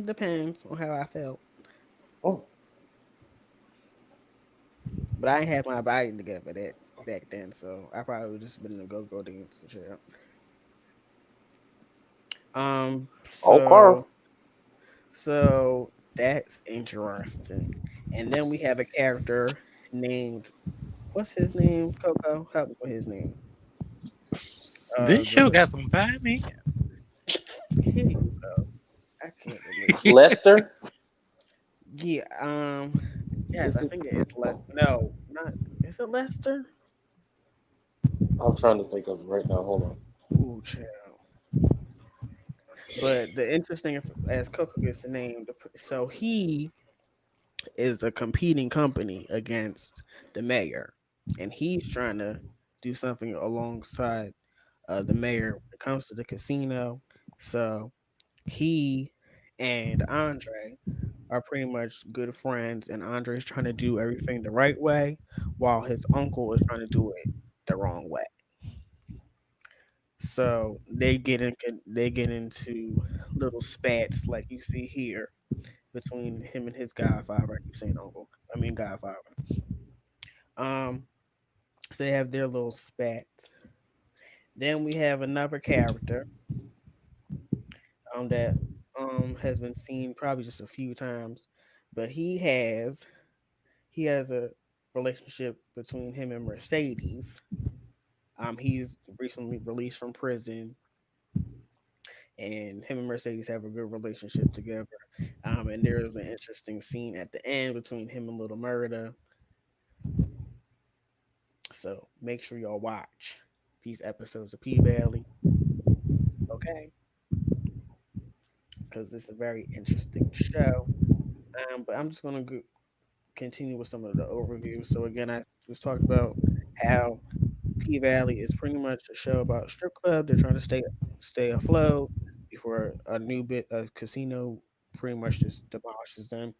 Speaker 1: depends on how I felt,
Speaker 4: Oh,
Speaker 1: but I ain't had my body together that back then, so I probably would just been a go dancer. Child. Um,
Speaker 4: okay.
Speaker 1: so so that's interesting. And then we have a character named what's his name? Coco. Help me with his name.
Speaker 2: This
Speaker 1: The
Speaker 2: show got some fine men.
Speaker 1: here you go. I can't remember.
Speaker 4: Lester.
Speaker 1: Yeah. Yes,
Speaker 4: Is
Speaker 1: I
Speaker 4: it?
Speaker 1: think it's No, not. Is it Lester?
Speaker 4: I'm trying to think of it right now. Hold on.
Speaker 1: Ooh, child. But the interesting, as Coco gets the name, so he is a competing company against the mayor, and he's trying to do something alongside the mayor when it comes to the casino. So he and Andre are pretty much good friends, and Andre's trying to do everything the right way, while his uncle is trying to do it the wrong way. So they get into little spats like you see here between him and his godfather. I keep saying uncle. I mean godfather. Um, So they have their little spats. Then we have another character that has been seen probably just a few times, but he has a relationship between him and Mercedes. He's recently released from prison, and him and Mercedes have a good relationship together. And there is an interesting scene at the end between him and Little Murda. So make sure y'all watch these episodes of P Valley, okay? Because it's a very interesting show. But I'm just gonna continue with some of the overview. So again, I was talking about how P Valley is pretty much a show about a strip club. They're trying to stay afloat before a new bit of casino pretty much just demolishes them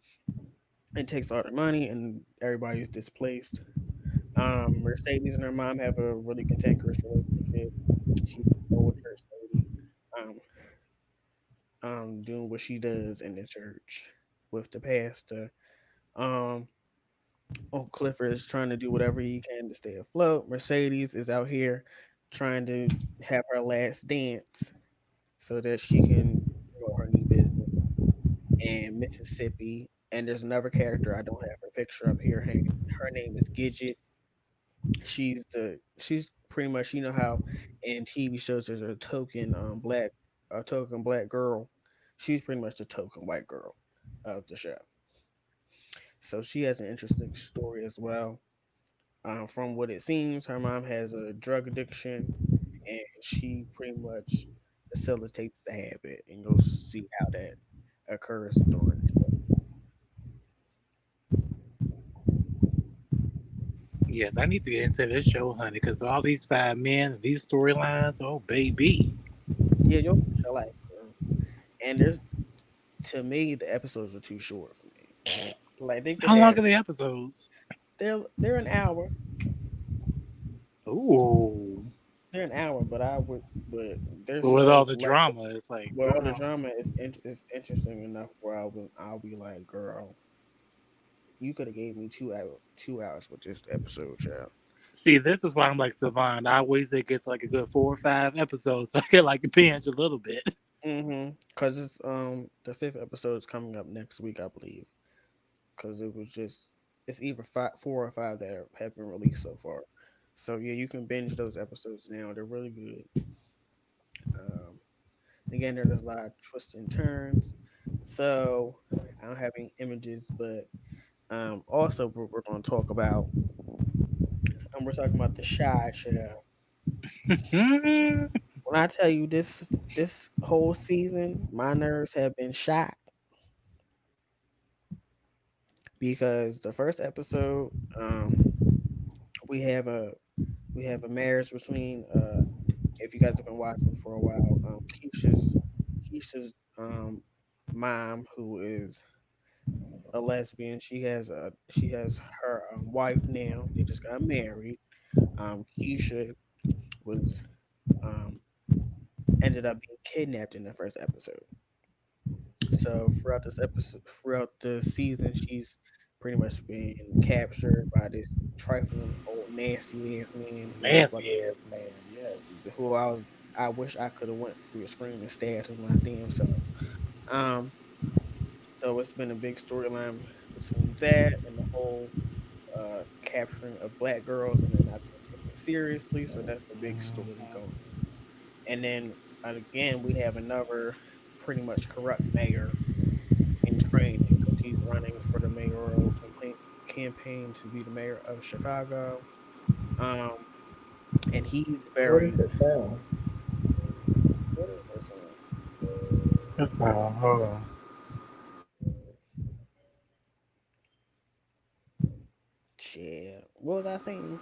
Speaker 1: and takes all their money, and everybody's displaced. Mercedes and her mom have a really cantankerous relationship. She's this old church lady, um, doing what she does in the church with the pastor. Um, Uncle Clifford is trying to do whatever he can to stay afloat. Mercedes is out here trying to have her last dance so that she can grow her new business in Mississippi. And there's another character I don't have her picture up here. Her name is Gidget. She's pretty much, you know how in TV shows there's a token black girl. She's pretty much the token white girl of the show. So she has an interesting story as well. From what it seems, her mom has a drug addiction, and she pretty much facilitates the habit, and you'll see how that occurs during the show.
Speaker 2: Yes, I need to get into this show, honey, because all these five men and these storylines, oh baby.
Speaker 1: Yeah, you'll get your life, girl. And there's to me the episodes are too short for me. Like they could
Speaker 2: How long
Speaker 1: have
Speaker 2: are the episodes?
Speaker 1: they're an hour.
Speaker 2: Ooh.
Speaker 1: They're an hour, but I would but they're
Speaker 2: But with all
Speaker 1: so
Speaker 2: the
Speaker 1: like
Speaker 2: drama, it's like,
Speaker 1: well the
Speaker 2: girl.
Speaker 1: drama is interesting enough where I'll be like, girl, you could have gave me 2 hours with this episode, child.
Speaker 2: See, this is why I'm like Savon. I always it gets like a good 4 or 5 episodes, so I can like binge a little bit.
Speaker 1: Cause it's the fifth episode is coming up next week, I believe. Cause it's either 4 or 5 that have been released so far. So yeah, you can binge those episodes now. They're really good. Um, again, there's a lot of twists and turns. So I don't have any images, but also we're going to talk about we're talking about the Shy Show. When I tell you this whole season, my nerves have been shot because the first episode, we have a we have a marriage between if you guys have been watching for a while, Keisha's mom, who is a lesbian. She has her wife now. They just got married. Keisha was um ended up being kidnapped in the first episode. So throughout the season, she's pretty much been captured by this trifling old nasty ass man who looks like
Speaker 2: Fancy ass man, yes.
Speaker 1: who I wish I could have went through the screen and stabbed him my damn self. Um, so it's been a big storyline between that and the whole capturing of black girls and then not being taken seriously. So that's the big story going. And then again, we have another pretty much corrupt mayor in training because he's running for the mayoral campaign to be the mayor of Chicago. Um, and he's
Speaker 5: What does
Speaker 1: very
Speaker 5: it sound?
Speaker 1: what is that song?
Speaker 2: That's hold on.
Speaker 1: Shit. What was I saying?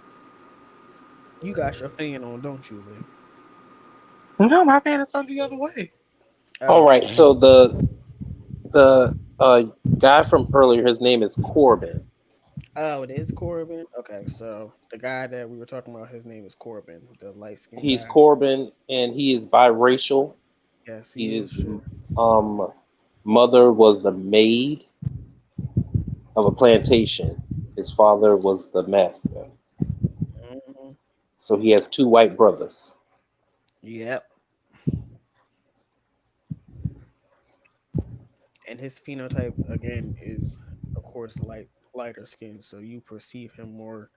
Speaker 1: You got your fan on, don't you, Lee?
Speaker 2: No, my fan is turned the other way.
Speaker 4: All
Speaker 1: Oh.
Speaker 4: right, so the guy from earlier, his name is Corbin.
Speaker 1: Oh, it is Corbin? Okay, so the guy that we were talking about, his name is Corbin, the light skinned
Speaker 4: He's
Speaker 1: guy.
Speaker 4: Corbin, and he is biracial.
Speaker 1: Yes, he
Speaker 4: His
Speaker 1: is. Sure.
Speaker 4: um, mother was the maid of a plantation. His father was the master. So he has two white brothers.
Speaker 1: Yep. And his phenotype again is, of course, lighter skin, so you perceive him more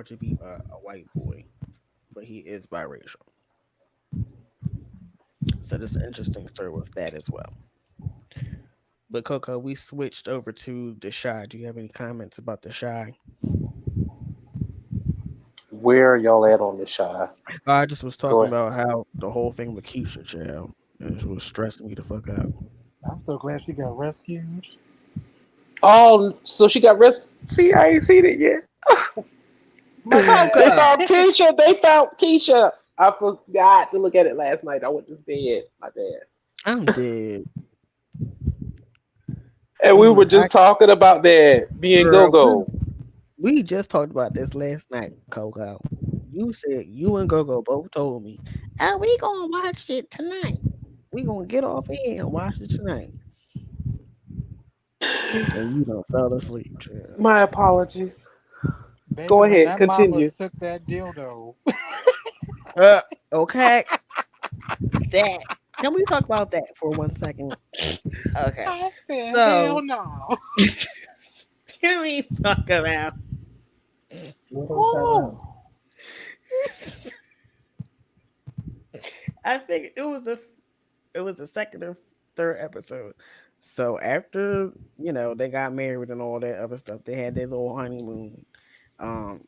Speaker 1: to be a white boy, but he is biracial. So there's an interesting story with that as well. But Coco, we switched over to the shy. Do you have any comments about the shy?
Speaker 4: Where are y'all at on this, Shy?
Speaker 1: I just was
Speaker 4: Go
Speaker 1: talking
Speaker 4: ahead.
Speaker 1: about how the whole thing with Keisha, child, and it was stressing me the fuck out.
Speaker 2: I'm so glad she got rescued.
Speaker 4: Oh, so she got rescued. See, I ain't seen it yet.
Speaker 2: My
Speaker 4: They
Speaker 1: Coco,
Speaker 2: bad.
Speaker 4: found Keisha. They found Keisha. I forgot to look at it last night. I went to bed. My bad.
Speaker 1: I'm dead.
Speaker 4: And we were
Speaker 1: I
Speaker 4: just talking about that being go
Speaker 1: girl,
Speaker 4: go.
Speaker 1: we just talked about this last night, Coco. You said you and Gogo both told me, "Oh, we gonna watch it tonight. We gonna get off here and watch it tonight." And you done fell asleep, child.
Speaker 4: My apologies.
Speaker 2: Baby,
Speaker 4: Go
Speaker 2: when
Speaker 4: ahead,
Speaker 2: that mama
Speaker 4: continue.
Speaker 2: took that dildo,
Speaker 1: Okay, that. Can we talk about that for 1 second? Okay,
Speaker 2: I said, hell
Speaker 1: so
Speaker 2: no.
Speaker 1: can we talk about?
Speaker 5: What are we talking
Speaker 2: Woo.
Speaker 5: about?
Speaker 1: I think it was the second or third episode. So after they got married and all that other stuff, they had their little honeymoon.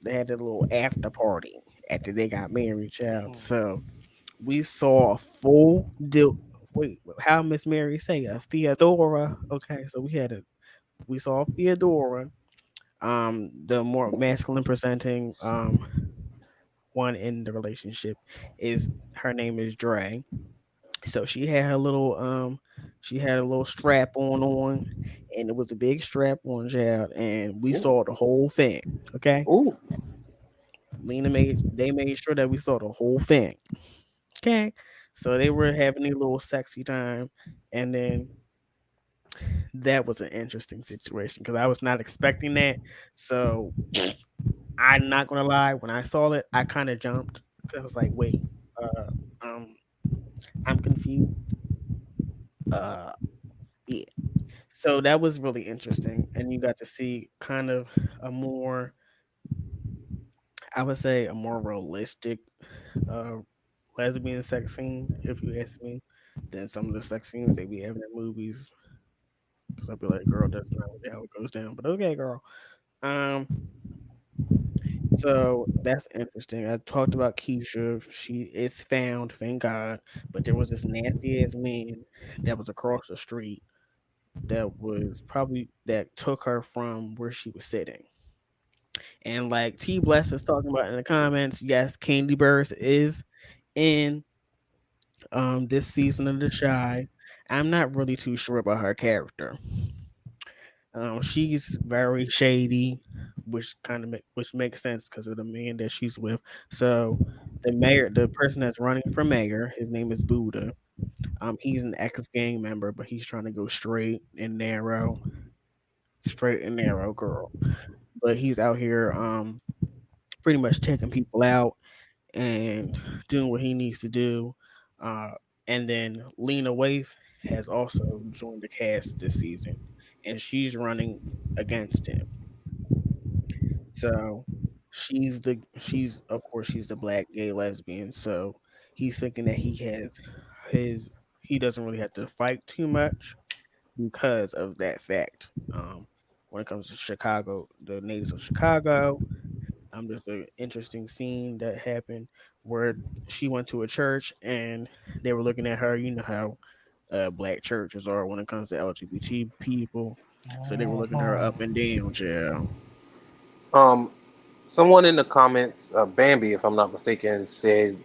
Speaker 1: They had their little after party after they got married, child.
Speaker 2: Mhm.
Speaker 1: So we saw a full deal. Wait, how Miss Mary say a Theodora? Okay, so we saw Theodora, the more masculine presenting one in the relationship is her name is Dre. So she had a little strap on, and it was a big strap on, child, and we
Speaker 4: Ooh,
Speaker 1: saw the whole thing. Okay,
Speaker 4: ooh.
Speaker 1: they made sure that we saw the whole thing. Okay, so they were having a little sexy time, and then that was an interesting situation because I was not expecting that. So I'm not gonna lie, when I saw it, I kind of jumped because I was like, wait, uh, um, I'm confused. Uh, yeah. So that was really interesting, and you got to see kind of a more, I would say, a more realistic uh, lesbian sex scene, if you ask me, than some of the sex scenes they be having in movies. Because I'd be like, girl, that's not really how it goes down. But okay, girl. Um, so that's interesting. I talked about Keisha. She is found, thank God. But there was this nasty ass man that was across the street that took her from where she was sitting. And like T Bless is talking about in the comments, yes, Candy Burst is in this season of The Shy. I'm not really too sure about her character. She's very shady, which makes sense because of the man that she's with. So the person that's running for mayor, his name is Buddha. He's an ex gang member, but he's trying to go straight and narrow, girl. But he's out here, pretty much taking people out and doing what he needs to do. Uh, and then Lena Waithe has also joined the cast this season, and she's running against him. So she's of course she's the black gay lesbian. So he's thinking that his he doesn't really have to fight too much because of that fact. When it comes to Chicago, the natives of Chicago, there's an interesting scene that happened where she went to a church and they were looking at her. You know how black churches are when it comes to LGBT people. So they were looking her up
Speaker 2: Mhm.
Speaker 1: and down, child.
Speaker 4: Um, someone in the comments, Bambi, if I'm not mistaken, said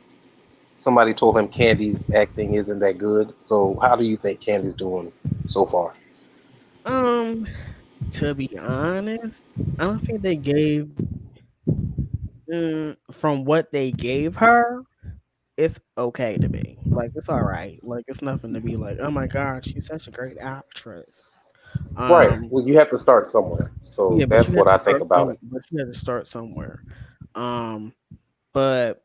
Speaker 4: somebody told him Candy's acting isn't that good. So how do you think Candy's doing so far?
Speaker 1: Um, to be honest, I don't think they gave from what they gave her. It's okay to me. Like it's all right. Like it's nothing to be like, oh my god, she's such a great actress.
Speaker 4: Right.
Speaker 1: Um,
Speaker 4: Well, you have to start somewhere. So
Speaker 1: yeah, but
Speaker 4: that's
Speaker 1: you
Speaker 4: what
Speaker 1: have
Speaker 4: I
Speaker 1: to
Speaker 4: think
Speaker 1: start
Speaker 4: about it.
Speaker 1: but you have to start somewhere. Um, But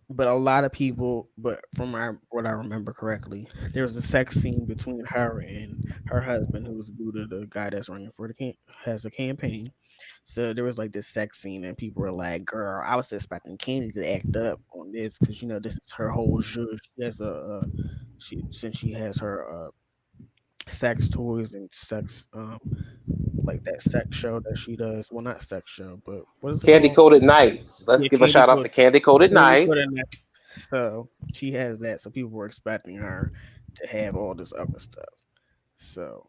Speaker 1: but a lot of people, but from what I remember correctly, there was a sex scene between her and her husband, who's Buddha, the guy that's running for the has a campaign. So there was like this sex scene, and people were like, "Girl, I was expecting Candy to act up on this because this is her whole jeu. She has she since she has her sex toys and sex like that sex show that she does. Well, not sex show, but what is it
Speaker 4: Candy
Speaker 1: called?
Speaker 4: Coated Nights. Let's
Speaker 1: Yeah,
Speaker 4: give a shout out to Candy Coated
Speaker 1: Candy
Speaker 4: Night.
Speaker 1: Coated Night. So she has that. So people were expecting her to have all this other stuff. So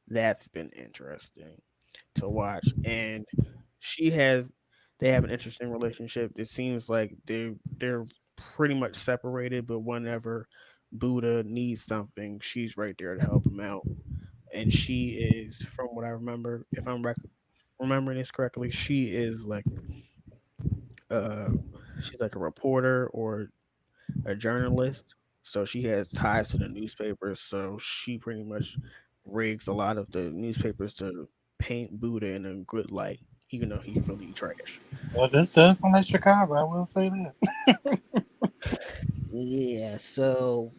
Speaker 1: that's been interesting to watch. And she has they have an interesting relationship. It seems like they're pretty much separated, but whenever Buddha needs something, she's right there to help him out. And she is, from what I remember, if I'm remembering this correctly, she is like uh she's like a reporter or a journalist. So she has ties to the newspapers. So she pretty much rigs a lot of the newspapers to paint Buddha in a good light, even though he's really trash.
Speaker 2: Well, this does sound like Chicago. I will say that.
Speaker 1: Yeah, so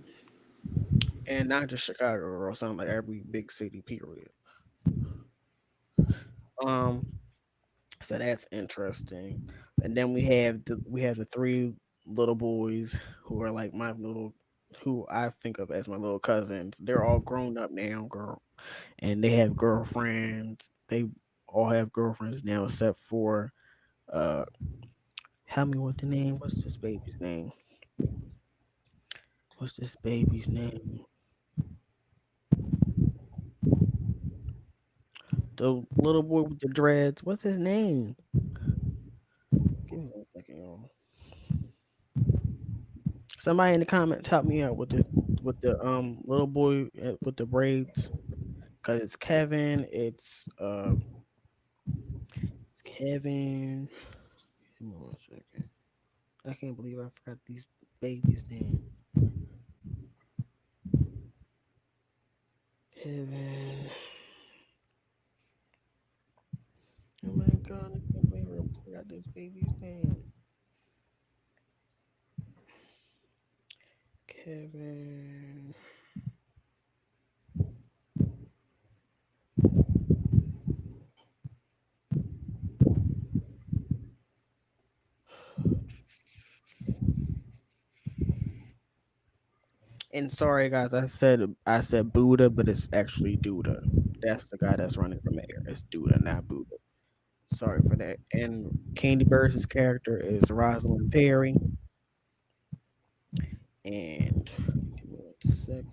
Speaker 1: and not just Chicago, or something like every big city, period. Um, so that's interesting. And then we have the three little boys who are like my little who I think of as my little cousins. They're all grown up now, girl, and they have girlfriends. They all have girlfriends now, except for uh, help me with the name. What's this baby's name? What's this baby's name? The little boy with the dreads. What's his name? Give me 1 second, y'all. Somebody in the comments help me out with this with the little boy with the braids. Cause it's Kevin. It's Kevin. Give me 1 second. I can't believe I forgot these babies' name. Kevin. Oh my god, I can't believe I forgot this baby's name. Kevin. And sorry guys, I said Buddha, but it's actually Duda. That's the guy that's running for mayor. It's Duda, not Buddha. Sorry for that. And Candy Burris' character is Rosalind Perry. And give me 1 second.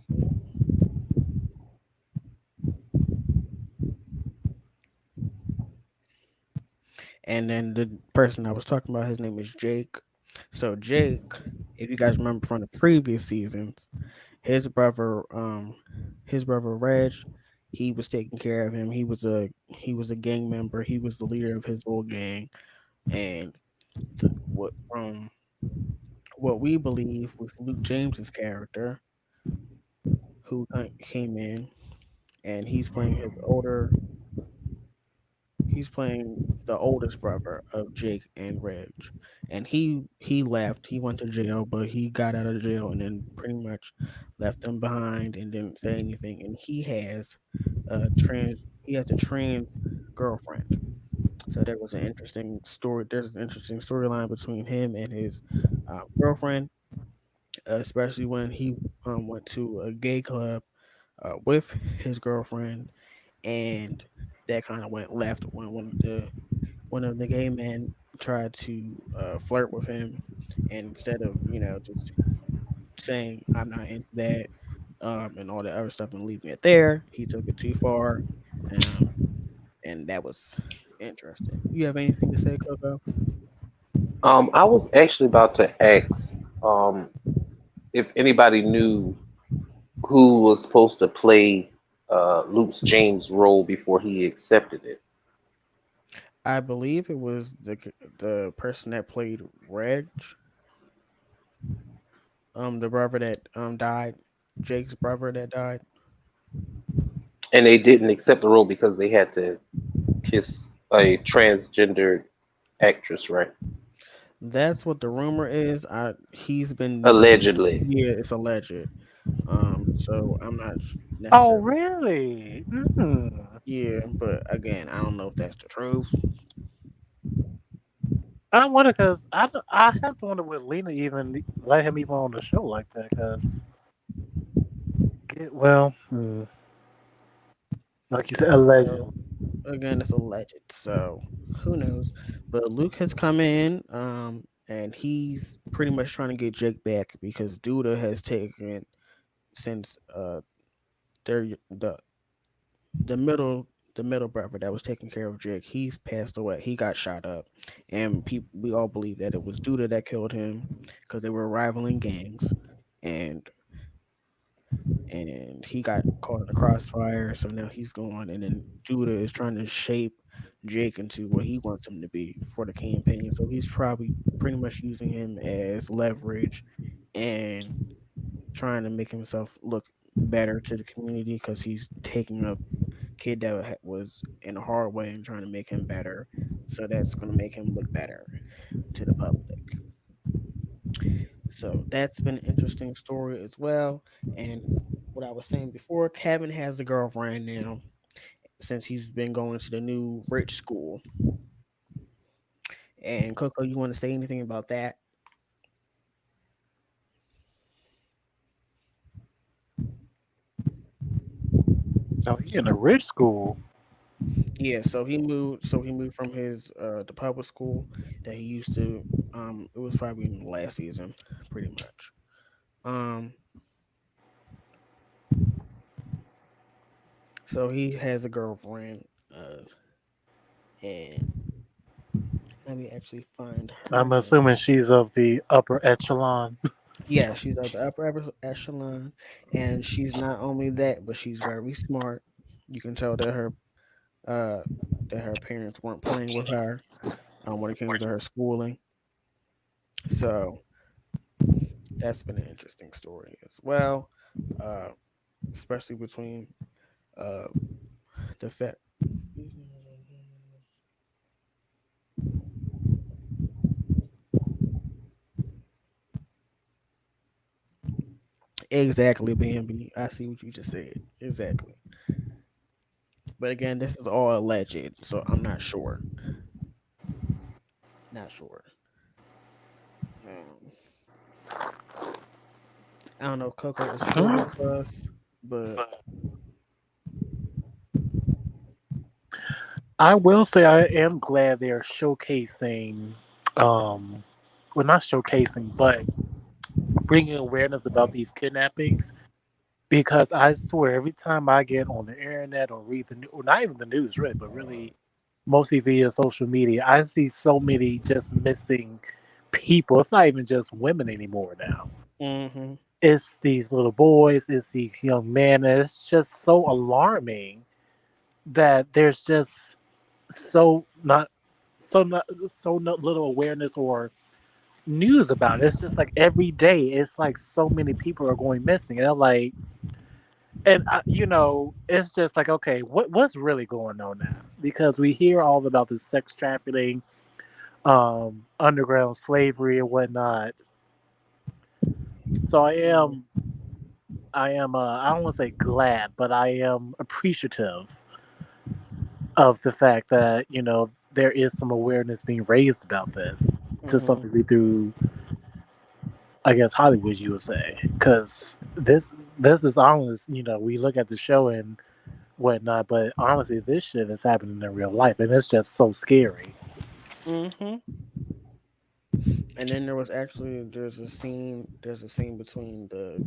Speaker 1: And then the person I was talking about, his name is Jake. So Jake, if you guys remember from the previous seasons, his brother, his brother Reg, he was taking care of him. He was a gang member. He was the leader of his little gang. And what from what we believe with Luke James's character, who came in, and he's playing the oldest brother of Jake and Reg, and he left. He went to jail, but he got out of jail and then pretty much left them behind and didn't say anything. And he has a trans girlfriend. So there was an interesting story. There's an interesting storyline between him and his girlfriend, especially when he went to a gay club with his girlfriend, and that kind of went left when one of the gay men tried to flirt with him, and instead of just saying I'm not into that and all that other stuff and leaving it there, he took it too far, um, and that was interesting. You have anything to say, Coco?
Speaker 4: I was actually about to ask if anybody knew who was supposed to play Luke James' role before he accepted it.
Speaker 1: I believe it was the person that played Reg, the brother that died, Jake's brother that died.
Speaker 4: And they didn't accept the role because they had to kiss a transgender. actress, right?
Speaker 1: That's what the rumor is. He's been
Speaker 4: Allegedly.
Speaker 1: yeah, it's alleged. So I'm not
Speaker 2: Oh,
Speaker 1: necessarily
Speaker 2: really? Mm.
Speaker 1: yeah, but again, I don't know if that's the truth.
Speaker 2: I wonder because I have to wonder would Lena even let him even on the show like that? Because well, like you said,
Speaker 1: So
Speaker 2: allegedly.
Speaker 1: again, it's alleged. So who knows? But Luke has come in, and he's pretty much trying to get Jake back because Duda has taken since they're the middle the middle brother that was taking care of Jake. He's passed away. He got shot up, and people we all believe that it was Duda that killed him because they were rivaling gangs, and he got caught in the crossfire. So now he's gone, and then Judah is trying to shape Jake into what he wants him to be for the campaign. So he's probably pretty much using him as leverage and trying to make himself look better to the community because he's taking a kid that was in a hard way and trying to make him better. So that's going to make him look better to the public. So that's been an interesting story as well. And what I was saying before, Kevin has a girlfriend now since he's been going to the new rich school. And Coco, you want to say anything about that?
Speaker 2: Oh, he in a rich school.
Speaker 1: Yeah, so he moved. So he moved from his the public school that he used to. It was probably in the last season, pretty much. Um, so he has a girlfriend. And let me actually find her
Speaker 2: I'm
Speaker 1: name.
Speaker 2: assuming she's of the upper echelon.
Speaker 1: Yeah, she's at the upper echelon, and she's not only that, but she's very smart. You can tell uh that her parents weren't playing with her when it came to her schooling. So that's been an interesting story as well, uh, especially between uh the fact. Exactly, Bambi. I see what you just said. Exactly. But again, this is all alleged, so I'm not sure. Not sure. Um, I don't know if Coco is still
Speaker 2: Hmm?
Speaker 1: with us, but
Speaker 2: I will say I am glad they're showcasing, um, well, not showcasing, but bringing awareness about these kidnappings. Because I swear, every time I get on the internet or read the news, or not even the news, really, but really mostly via social media, I see so many just missing people. It's not even just women anymore now.
Speaker 1: mm-hmm,
Speaker 2: It's these little boys, it's these young men, and it's just so alarming that there's just so not so not little awareness or news about it. It's just like every day, it's like so many people are going missing, and they're like, and it's just like, okay, what's really going on now? Because we hear all about the sex trafficking, underground slavery and whatnot. So I don't want to say glad, but I am appreciative of the fact that there is some awareness being raised about this to some
Speaker 1: mm-hmm,
Speaker 2: degree through, I guess, Hollywood, you would say, because this is honest. We look at the show and whatnot, but honestly, this shit is happening in real life, and it's just so scary.
Speaker 1: mm-hmm. And then there's a scene between the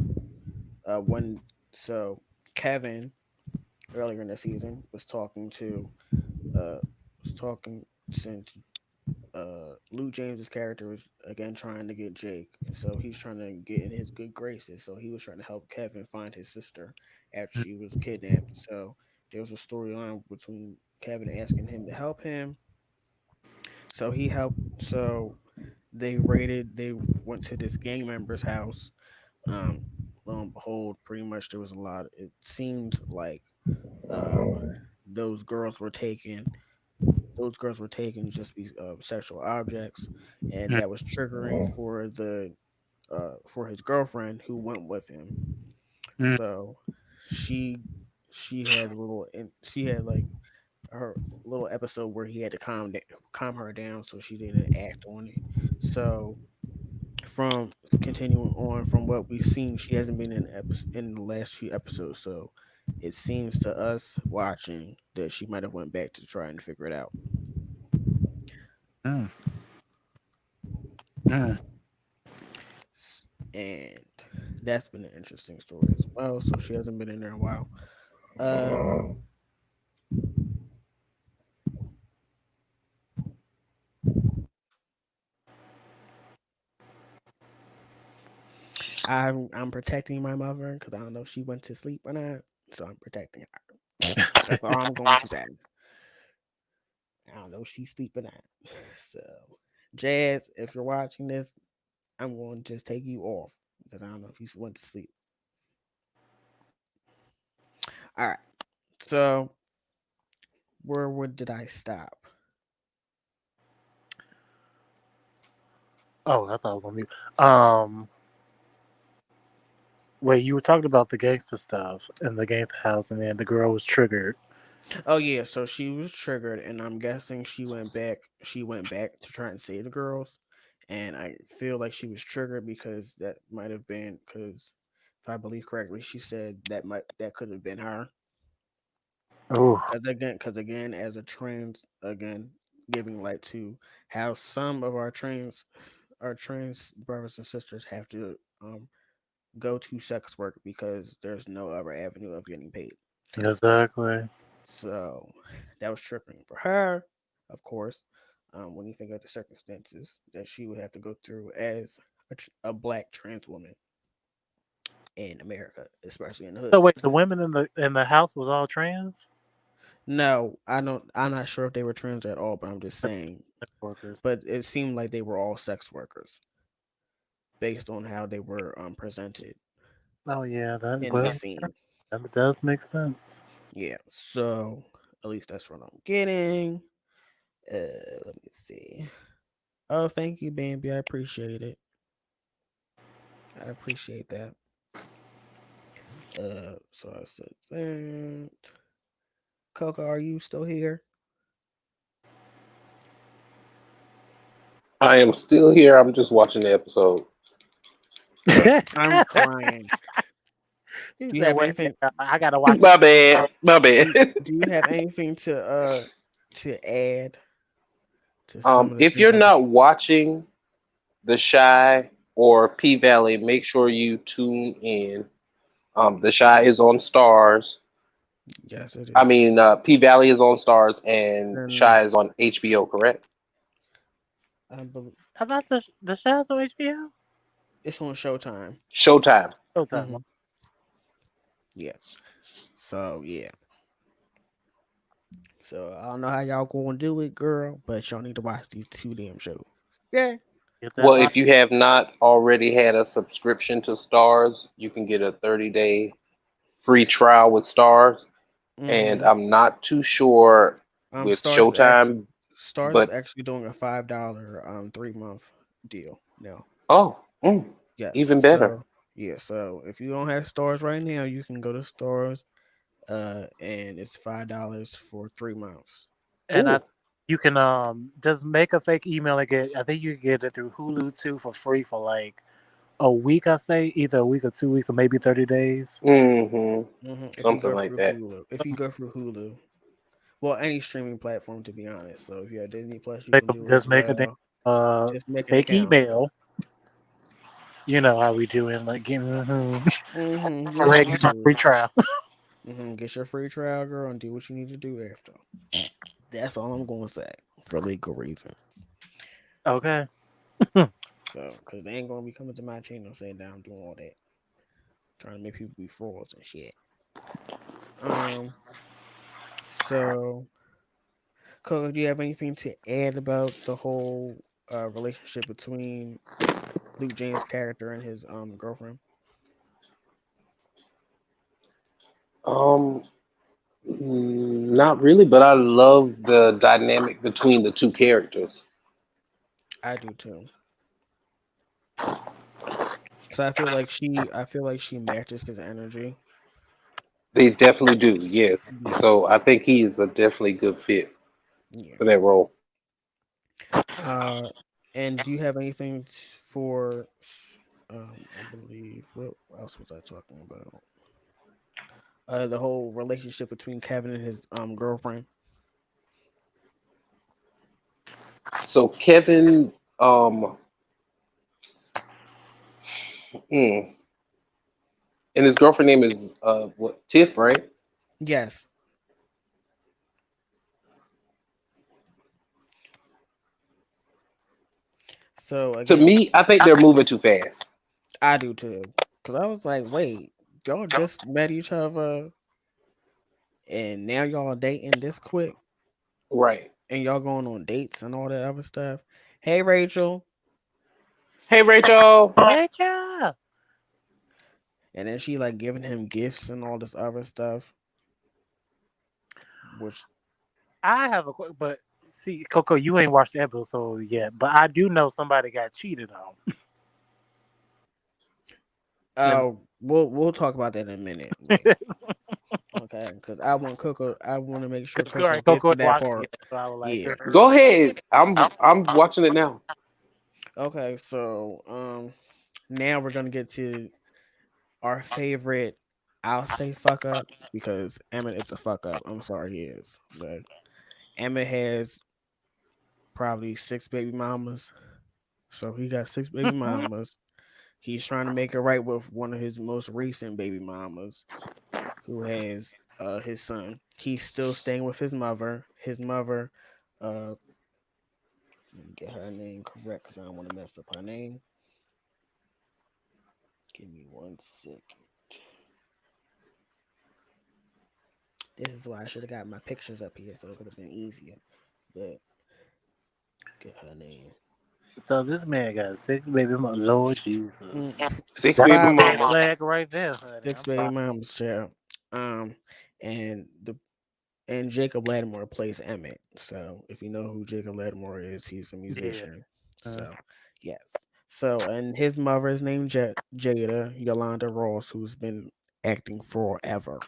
Speaker 1: when so Kevin earlier in the season uh was talking since Luke James's character was again trying to get Jake, and so he's trying to get in his good graces. So he was trying to help Kevin find his sister after she was kidnapped. So there was a storyline between Kevin asking him to help him. So he helped. So they went to this gang member's house. Um, lo and behold, pretty much there was a lot. It seemed like uh those girls were taken those girls were taken to just be sexual objects, and
Speaker 2: Mm,
Speaker 1: that was triggering for his girlfriend who went with him.
Speaker 2: mm,
Speaker 1: So she she had a little she had like her little episode where he had to calm her down so she didn't act on it. So from continuing on from what we've seen, she hasn't been in the last few episodes. So it seems to us watching that she might have went back to try and figure it out.
Speaker 2: mm, mm.
Speaker 1: And that's been an interesting story as well. So she hasn't been in there in a while. Uh, I'm protecting my mother because I don't know if she went to sleep or not. So I'm protecting her. That's all I'm going to say. I don't know if she's sleeping or not. So, Jazz, if you're watching this, I'm going to just take you off because I don't know if you went to sleep. All right. So, where did I stop?
Speaker 2: Oh, I thought it was on mute. Um, Wait, you were talking about the gangster stuff and the gangster house, and then the girl was triggered.
Speaker 1: Oh yeah, so she was triggered, and I'm guessing she went back. She went back to try and save the girls, and I feel like she was triggered because that might have been because, if I believe correctly, she said that could have been her.
Speaker 2: Oh,
Speaker 1: Because again, as a trans, again, giving light to how some of our trans brothers and sisters have to go to sex work because there's no other avenue of getting paid.
Speaker 2: exactly.
Speaker 1: So that was triggering for her, of course. When you think of the circumstances that she would have to go through as a black trans woman in America, especially in the
Speaker 2: So
Speaker 1: hood.
Speaker 2: wait, the women in the house was all trans
Speaker 1: No, I don't. I'm not sure if they were trans at all, but I'm just saying.
Speaker 2: workers.
Speaker 1: But it seemed like they were all sex workers based on how they were presented
Speaker 2: Oh yeah, that
Speaker 1: in the
Speaker 2: well,
Speaker 1: scene.
Speaker 2: that does make sense.
Speaker 1: Yeah. So at least that's what I'm getting. Let me see. Oh, thank you, Bambi. I appreciate it. I appreciate that. So I said that. Coco, are you still here?
Speaker 4: I am still here. I'm just watching the episode.
Speaker 1: I'm crying.
Speaker 2: He
Speaker 1: Do you
Speaker 2: said,
Speaker 1: have
Speaker 2: "Wait a
Speaker 1: anything?
Speaker 2: minute, I gotta watch it."
Speaker 4: My bad. My bad.
Speaker 1: Do you have anything to add to some of the
Speaker 4: If
Speaker 1: things
Speaker 4: you're
Speaker 1: I just?
Speaker 4: not watching The Shy or P Valley, make sure you tune in. The Shy is on Stars.
Speaker 1: Yes, it
Speaker 4: I
Speaker 1: is.
Speaker 4: mean, P Valley is on Stars, and
Speaker 1: And
Speaker 4: Shy is on HBO. Correct?
Speaker 1: I believe
Speaker 2: I thought the show's on HBO.
Speaker 1: it's on Showtime.
Speaker 4: Showtime.
Speaker 2: Showtime.
Speaker 1: Hmm. Yeah. So yeah. So I don't know how y'all gonna do it, girl, but y'all need to watch these two damn shows. Yeah.
Speaker 2: Get that
Speaker 4: Well,
Speaker 2: five.
Speaker 4: if you have not already had a subscription to Stars, you can get a 30-day free trial with Stars. And
Speaker 1: Mm-hmm.
Speaker 4: I'm not too sure with
Speaker 1: Stars is actually
Speaker 4: Showtime,
Speaker 1: Stars is
Speaker 4: but
Speaker 1: actually doing a $5 3 month deal now.
Speaker 4: oh,
Speaker 1: Yes.
Speaker 4: even better.
Speaker 1: So yeah, so if you don't have Stars right now, you can go to Stars, and it's $5 for 3 months.
Speaker 2: And I
Speaker 4: Ooh,
Speaker 2: you can just make a fake email and get. I think you can get it through Hulu too for free for like a week. I say either a week or 2 weeks or maybe 30 days.
Speaker 1: If you
Speaker 4: something
Speaker 1: go
Speaker 4: like
Speaker 1: through
Speaker 4: that.
Speaker 1: Hulu, if you go through Hulu, well, any streaming platform to be honest. So if you have Disney Plus, you
Speaker 2: Make
Speaker 1: can do it
Speaker 2: just
Speaker 1: as
Speaker 2: make a
Speaker 1: well. Just make an
Speaker 2: fake
Speaker 1: account.
Speaker 2: email. You know how we do it, like
Speaker 1: Yeah, you
Speaker 2: get my
Speaker 1: do.
Speaker 2: free trial.
Speaker 1: Get your free trial, girl, and do what you need to do after. That's all I'm going to say for legal reasons.
Speaker 2: Okay.
Speaker 1: So, because they ain't going to be coming to my channel saying that I'm doing all that, trying to make people be frauds and shit. Um. So, Coco, do you have anything to add about the whole relationship between Luke James' character and his girlfriend?
Speaker 4: Um, Not really, but I love the dynamic between the two characters.
Speaker 1: I do too. Cause I feel like she matches his energy.
Speaker 4: They definitely do, yes.
Speaker 1: Yeah,
Speaker 4: So I think he is a definitely good fit
Speaker 1: yeah.
Speaker 4: for that role.
Speaker 1: Uh, and do you have anything for? I believe what else was I talking about? The whole relationship between Kevin and his girlfriend.
Speaker 4: So Kevin, mm, and his girlfriend name is what Tiff, right?
Speaker 1: Yes. So
Speaker 4: To
Speaker 1: again,
Speaker 4: me, I think they're moving too fast.
Speaker 1: I do too. Cause I was like, wait, y'all just met each other, and now y'all dating this quick,
Speaker 4: Right.
Speaker 1: and y'all going on dates and all that other stuff. Hey, Rachel,
Speaker 4: Hey, Rachel.
Speaker 2: Rachel,
Speaker 1: and then she like giving him gifts and all this other stuff, which
Speaker 2: I have a quick, but see, Coco, you ain't watched the episode yet, but I do know somebody got cheated on. Let me.
Speaker 1: we'll talk about that in a minute. Wait, okay, because I want to make sure Coco
Speaker 2: Sorry,
Speaker 1: gets
Speaker 2: Coco
Speaker 1: to
Speaker 2: ain't
Speaker 1: that
Speaker 2: watched it
Speaker 1: part.
Speaker 2: yet, so I was like,
Speaker 1: Yeah.
Speaker 2: girl.
Speaker 4: Go ahead. I'm watching it now.
Speaker 1: Okay, so now we're gonna get to our favorite. I'll say fuck up because Emmett is a fuck up. I'm sorry, he is, but Emmett has probably six baby mamas. So he got six baby mamas. He's trying to make it right with one of his most recent baby mamas, who has his son. He's still staying with his mother. His mother, uh, let me get her name correct because I don't want to mess up her name. Give me 1 second. This is why I should have got my pictures up here so it could have been easier. But get her name.
Speaker 2: So this man got six baby mama. Lord
Speaker 1: Mm,
Speaker 2: Jesus.
Speaker 4: Six
Speaker 2: That's
Speaker 4: baby
Speaker 2: a
Speaker 1: five,
Speaker 2: red
Speaker 4: mamas.
Speaker 2: flag right there, honey.
Speaker 1: six
Speaker 2: I'm
Speaker 1: baby
Speaker 2: sorry.
Speaker 1: mamas, child. Um, and the and Jacob Lattimore plays Emmett. So if you know who Jacob Lattimore is, he's a
Speaker 2: Yeah.
Speaker 1: musician. So yes. So and his mother is named Jada Yolanda Ross, who's been acting forever,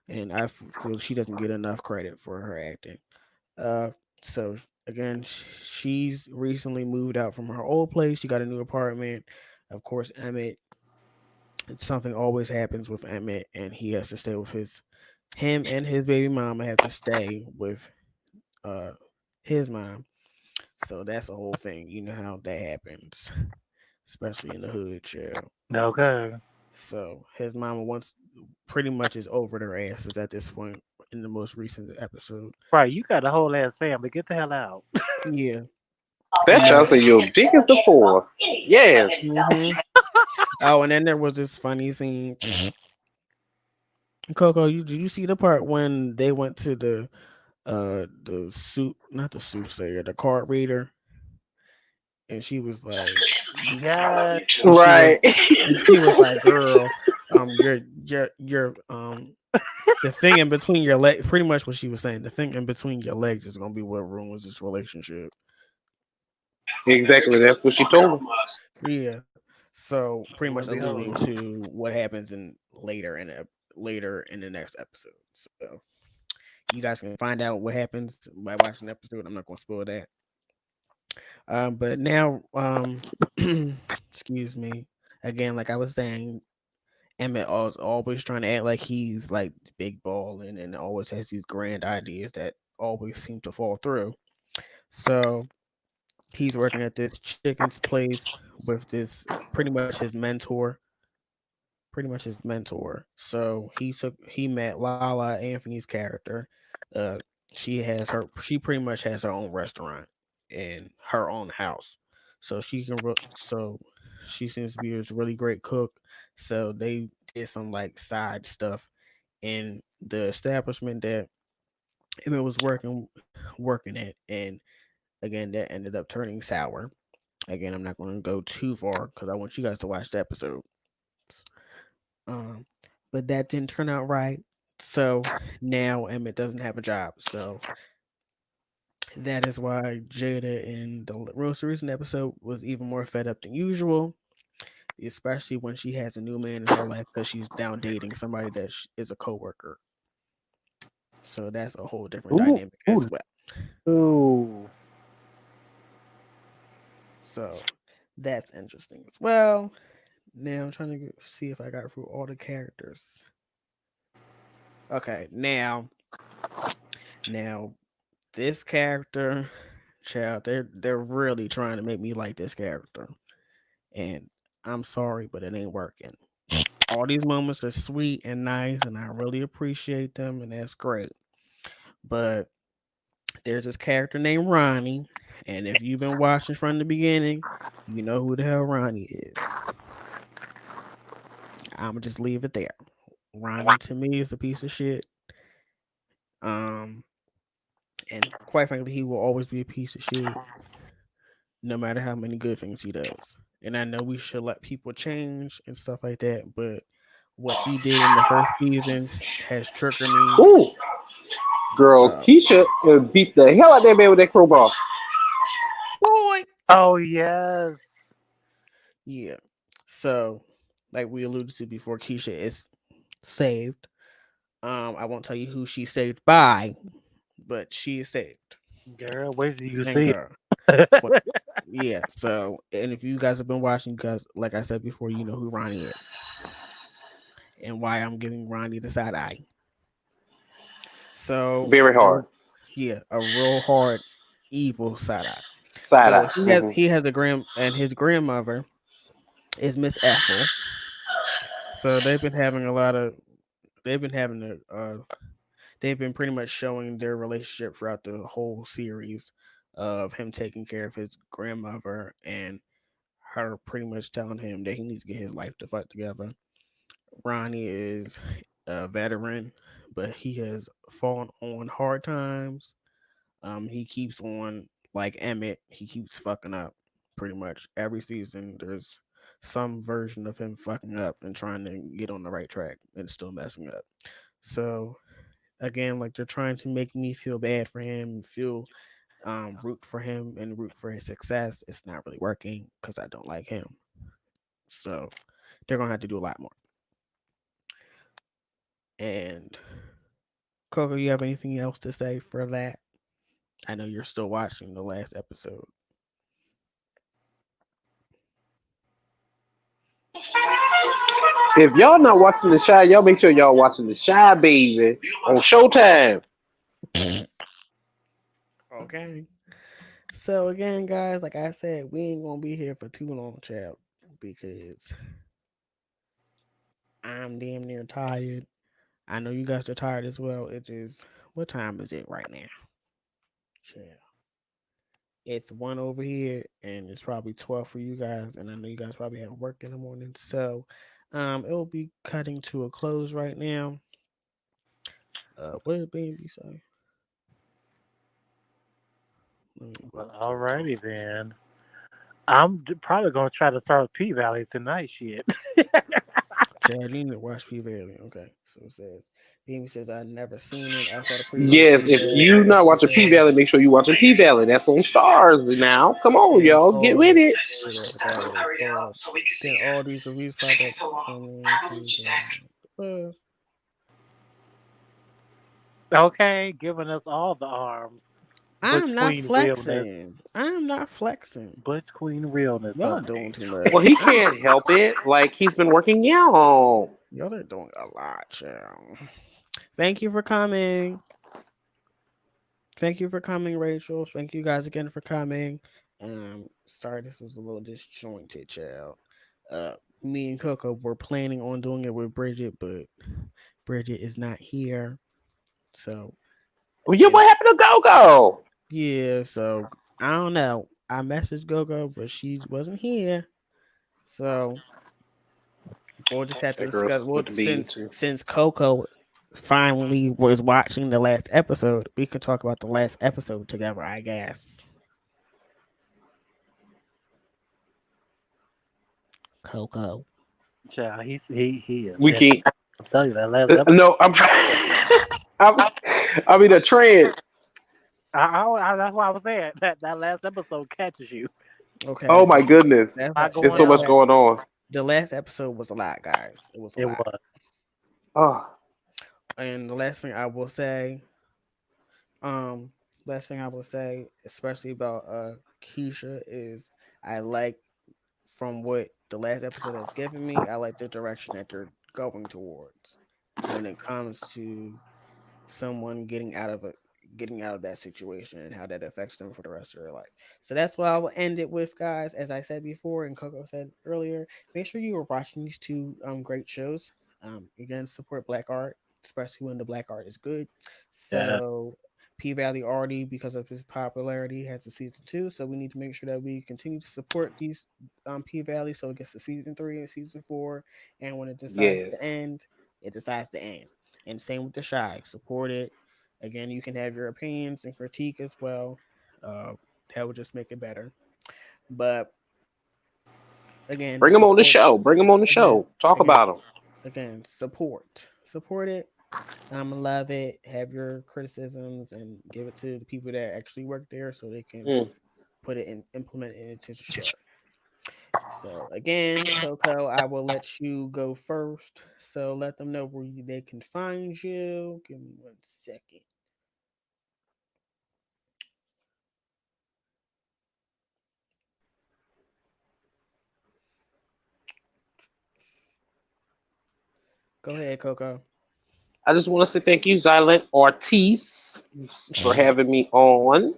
Speaker 1: and feel she doesn't get enough credit for her acting. Uh, so again, she's recently moved out from her old place. She got a new apartment. Of course, Emmett. Something always happens with Emmett, and he has to stay with him and his baby mama have to stay with uh his mom. So that's the whole thing. You know how that happens, especially in the hood, child.
Speaker 2: Okay.
Speaker 1: So his mama wants pretty much is over their asses at this point in the most recent episode.
Speaker 2: Right, you got a whole ass family. Get the hell out.
Speaker 1: Yeah,
Speaker 4: That
Speaker 1: and then
Speaker 4: sounds like your dick is the force. Yes.
Speaker 1: hmm oh, and then there was this funny scene. Coco, did you see the part when they went to the suit not the soothsayer, the card reader, and she was like,
Speaker 2: Yeah.
Speaker 1: and she was
Speaker 4: Right.
Speaker 1: and she was like, girl, your the thing in between your leg, pretty much what she was saying, the thing in between your legs is gonna be what ruins this relationship.
Speaker 4: Exactly. That's what she told him.
Speaker 1: Yeah. So pretty much
Speaker 2: Lo and
Speaker 1: alluding
Speaker 2: behold.
Speaker 1: to what happens in later in the next episode. So you guys can find out what happens by watching the episode. I'm not gonna spoil that. But now, excuse me. Again, like I was saying, Emmett always trying to act like he's like big ball and always has these grand ideas that always seem to fall through. So he's working at this chicken's place with this pretty much his mentor. Pretty much his mentor. So he met Lala Anthony's character. Uh, she pretty much has her own restaurant and her own house. So she seems to be a really great cook. So they did some like side stuff in the establishment that Emmett was working at, and again that ended up turning sour. Again, I'm not going to go too far because I want you guys to watch the episode. Um, but that didn't turn out right. So now Emmett doesn't have a job. So that is why Jada in the most recent episode was even more fed up than usual, especially when she has a new man in her life because she's now dating somebody that is a coworker. So that's a whole different
Speaker 2: Ooh,
Speaker 1: dynamic as
Speaker 2: ooh,
Speaker 1: well.
Speaker 2: ooh.
Speaker 1: So that's interesting as well. Now I'm trying to see if I got through all the characters. Okay, now this character, child, they're really trying to make me like this character, and I'm sorry, but it ain't working. All these moments are sweet and nice, and I really appreciate them, and that's great. But there's this character named Ronnie, and if you've been watching from the beginning, you know who the hell Ronnie is. I'm gonna just leave it there. Ronnie to me is a piece of shit. Um, and quite frankly, he will always be a piece of shit, no matter how many good things he does. And I know we should let people change and stuff like that, but what he did in the first seasons has triggered me.
Speaker 4: Ooh, girl,
Speaker 1: So,
Speaker 4: Keisha beat the hell out of that man with that crowbar.
Speaker 1: boy,
Speaker 2: Oh yes.
Speaker 1: yeah. So, like we alluded to before, Keisha is saved. I won't tell you who she's saved by, but she is saved.
Speaker 2: Girl, wait till you
Speaker 1: Thank
Speaker 2: see
Speaker 1: God.
Speaker 2: it.
Speaker 1: But yeah, so and if you guys have been watching, because like I said before, you know who Ronnie is and why I'm giving Ronnie the side eye. So
Speaker 4: Very
Speaker 1: a,
Speaker 4: hard.
Speaker 1: yeah, a real hard evil side eye.
Speaker 4: Side
Speaker 1: So
Speaker 4: eye. Hmm.
Speaker 1: he has a and his grandmother is Miss Ethel. So they've been having they've been pretty much showing their relationship throughout the whole series of him taking care of his grandmother and her pretty much telling him that he needs to get his life to fuck together. Ronnie is a veteran, but he has fallen on hard times. He keeps on like Emmett. He keeps fucking up pretty much every season. There's some version of him fucking up and trying to get on the right track and still messing up. So again, like they're trying to make me feel bad for him, feel root for him and root for his success. It's not really working because I don't like him. So they're gonna have to do a lot more. And Coco, you have anything else to say for that? I know you're still watching the last episode.
Speaker 4: If y'all not watching the Shy, y'all make sure y'all watching the Shy Baby on Showtime.
Speaker 1: Okay. So again, guys, like I said, we ain't gonna be here for too long, child, because I'm damn near tired. I know you guys are tired as well. It is what time is it right now? Child. It's one over here, and it's probably 12 for you guys. And I know you guys probably have work in the morning, so it'll be cutting to a close right now. What did baby say? Let me look
Speaker 2: Well,
Speaker 1: to the
Speaker 2: alrighty then. Probably gonna try to start with P Valley tonight. Shit.
Speaker 1: Chad. You need to watch P Valley. Okay, so it says Amy says I've never seen it. I saw the previews
Speaker 4: Yes,
Speaker 1: pretty
Speaker 4: if
Speaker 1: bad.
Speaker 4: you not
Speaker 1: She
Speaker 4: watching P Valley,
Speaker 1: says,
Speaker 4: make sure you watching P Valley. That's on Stars now. Come on,
Speaker 1: and
Speaker 4: y'all, get
Speaker 1: all
Speaker 4: with
Speaker 1: the
Speaker 4: it.
Speaker 1: Valley. Then all these reviews pop up.
Speaker 2: Okay, giving us all the arms.
Speaker 1: I'm
Speaker 2: Butch
Speaker 1: not
Speaker 2: Queen realness.
Speaker 1: flexing. I'm not flexing.
Speaker 2: Butch Queen realness,
Speaker 1: Y'all
Speaker 2: honey.
Speaker 1: doing too
Speaker 4: Well, he
Speaker 1: much.
Speaker 4: can't help it. Like he's been working out.
Speaker 1: Y'all are doing a lot, child. Thank you for coming. Thank you for coming, Rachel. Thank you guys again for coming. Sorry this was a little disjointed, child. Uh, Me and Coco were planning on doing it with Bridget, but Bridget is not here. So
Speaker 4: Well, yeah,
Speaker 1: it
Speaker 4: what happened to Go Go?
Speaker 1: yeah, so I don't know. I messaged Gogo, but she wasn't here. So we'll just have to
Speaker 4: That
Speaker 1: discuss.
Speaker 4: girl's
Speaker 1: Well,
Speaker 4: with the bean too.
Speaker 1: since Coco finally was watching the last episode, we can talk about the last episode together, I guess. Coco.
Speaker 2: Child, he is.
Speaker 4: We can't.
Speaker 2: I'm telling you that last episode.
Speaker 4: No, I'm trying. I, I mean, a trend.
Speaker 2: That's what I was saying. That last episode catches you
Speaker 1: Okay,
Speaker 4: Oh my
Speaker 1: because
Speaker 4: goodness,
Speaker 1: that's
Speaker 2: by
Speaker 1: like
Speaker 4: there's
Speaker 2: going
Speaker 4: so much
Speaker 2: on.
Speaker 4: going on.
Speaker 1: the last episode was a lot, guys. It was a
Speaker 2: It
Speaker 1: lot.
Speaker 2: was.
Speaker 4: Oh,
Speaker 1: And the last thing I will say, um, last thing I will say, especially about Keisha, is I like from what the last episode has given me, I like the direction that they're going towards when it comes to someone getting out of that situation and how that affects them for the rest of their life. So that's what I will end it with, guys. As I said before and Coco said earlier, make sure you are watching these two great shows. Again, support black art, especially when the black art is good.
Speaker 2: Yeah.
Speaker 1: So P Valley already, because of his popularity, has a season two. So we need to make sure that we continue to support these P Valley so it gets to season three and season four. And when it decides to
Speaker 4: yes.
Speaker 1: end, it decides to end. And same with the shy. Support it. Again, you can have your opinions and critique as well. Uh, that would just make it better. But again,
Speaker 4: Bring them on the
Speaker 1: support.
Speaker 4: show. Bring them on the
Speaker 1: Again,
Speaker 4: show. Talk
Speaker 1: again,
Speaker 4: about them.
Speaker 1: again, support it. Love it. Have your criticisms and give it to the people that actually work there so they can
Speaker 4: Mm.
Speaker 1: put it and implement it into the show. So again, Coco, I will let you go first. So let them know where they can find you. Give me 1 second. Go ahead, Coco.
Speaker 4: I just want to say thank you, Xylent Ortiz, for having me on.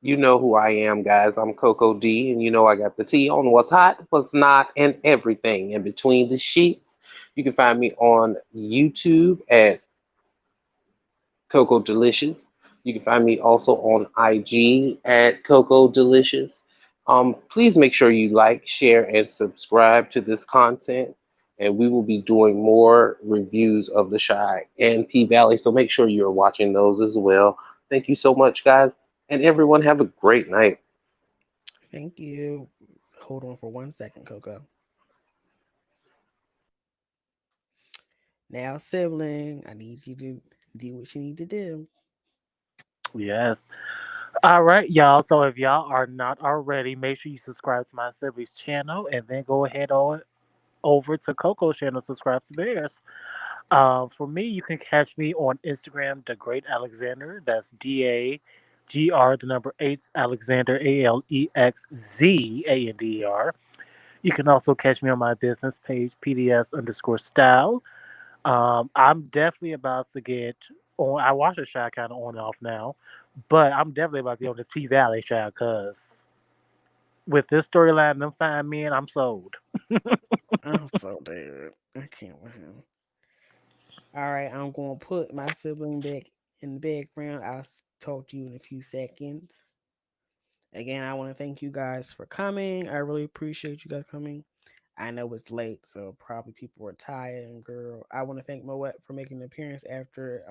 Speaker 4: You know who I am, guys. I'm Coco D, and you know I got the tea on what's hot, what's not, and everything in between the sheets. You can find me on YouTube at Coco Delicious. You can find me also on IG at Coco Delicious. Please make sure you like, share, and subscribe to this content. And we will be doing more reviews of The Shy and P Valley. So make sure you're watching those as well. Thank you so much, guys. And everyone, have a great night.
Speaker 1: Thank you. Hold on for 1 second, Coco. Now, sibling, I need you to do what you need to do.
Speaker 2: Yes. All right, y'all. So if y'all are not already, make sure you subscribe to my siblings' channel and then go ahead on over to Coco's channel, subscribe to theirs. For me, you can catch me on Instagram, The Great Alexander. That's DAGR, the number 8, Alexander, ALEXZANDER. You can also catch me on my business page, PDS underscore style. I'm definitely about to get on. I watch the show kind of on and off now, but I'm definitely about to get on this P Valley show because with this storyline, them fine men, I'm sold.
Speaker 1: I'm so dead. I can't with him. All right, I'm going to put my sibling back in the background. Talk to you in a few seconds. Again, I want to thank you guys for coming. I really appreciate you guys coming. I know it's late, so probably people are tired. And girl, I want to thank Moet for making an appearance after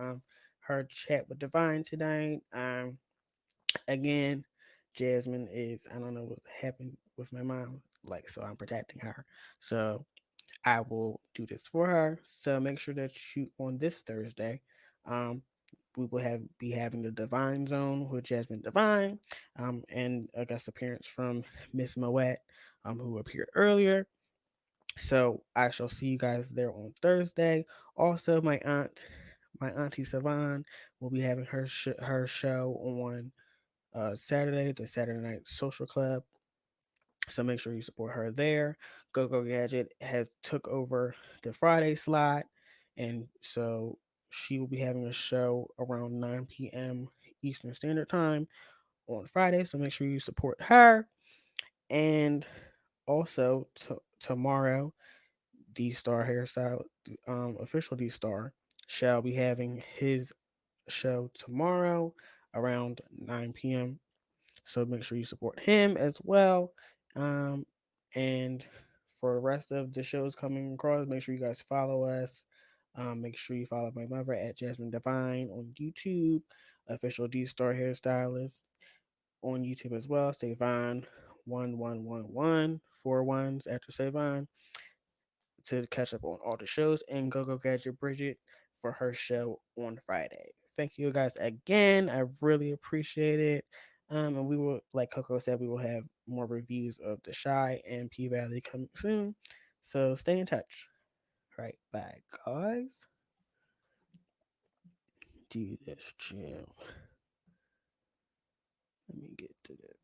Speaker 1: her chat with Divine tonight. Again, Jasmine is I don't know what happened with my mom, like so I'm protecting her. So I will do this for her. So make sure that you on this Thursday, um, we will be having the Divine Zone with Jasmine Divine, and a guest appearance from Miss Moet, who appeared earlier. So I shall see you guys there on Thursday. Also, my auntie Savon, will be having her show on Saturday, the Saturday Night Social Club. So make sure you support her there. Go Go Gadget has took over the Friday slot, and so she will be having a show around 9 p.m. Eastern Standard Time on Friday. So make sure you support her. And also tomorrow, D Star Hairstyle, official D Star, shall be having his show tomorrow around 9 p.m. So make sure you support him as well. Um, and for the rest of the shows coming across, make sure you guys follow us. Make sure you follow my mother at Jasmine Divine on YouTube, official D Star hairstylist on YouTube as well. Savon 1111 4 ones after Savon. to catch up on all the shows, and go Gadget Bridget for her show on Friday. Thank you guys again. I really appreciate it. And we will, like Coco said, we will have more reviews of The Shy and P Valley coming soon. So stay in touch. All right, bye, guys. Do this, Jim. Let me get to this.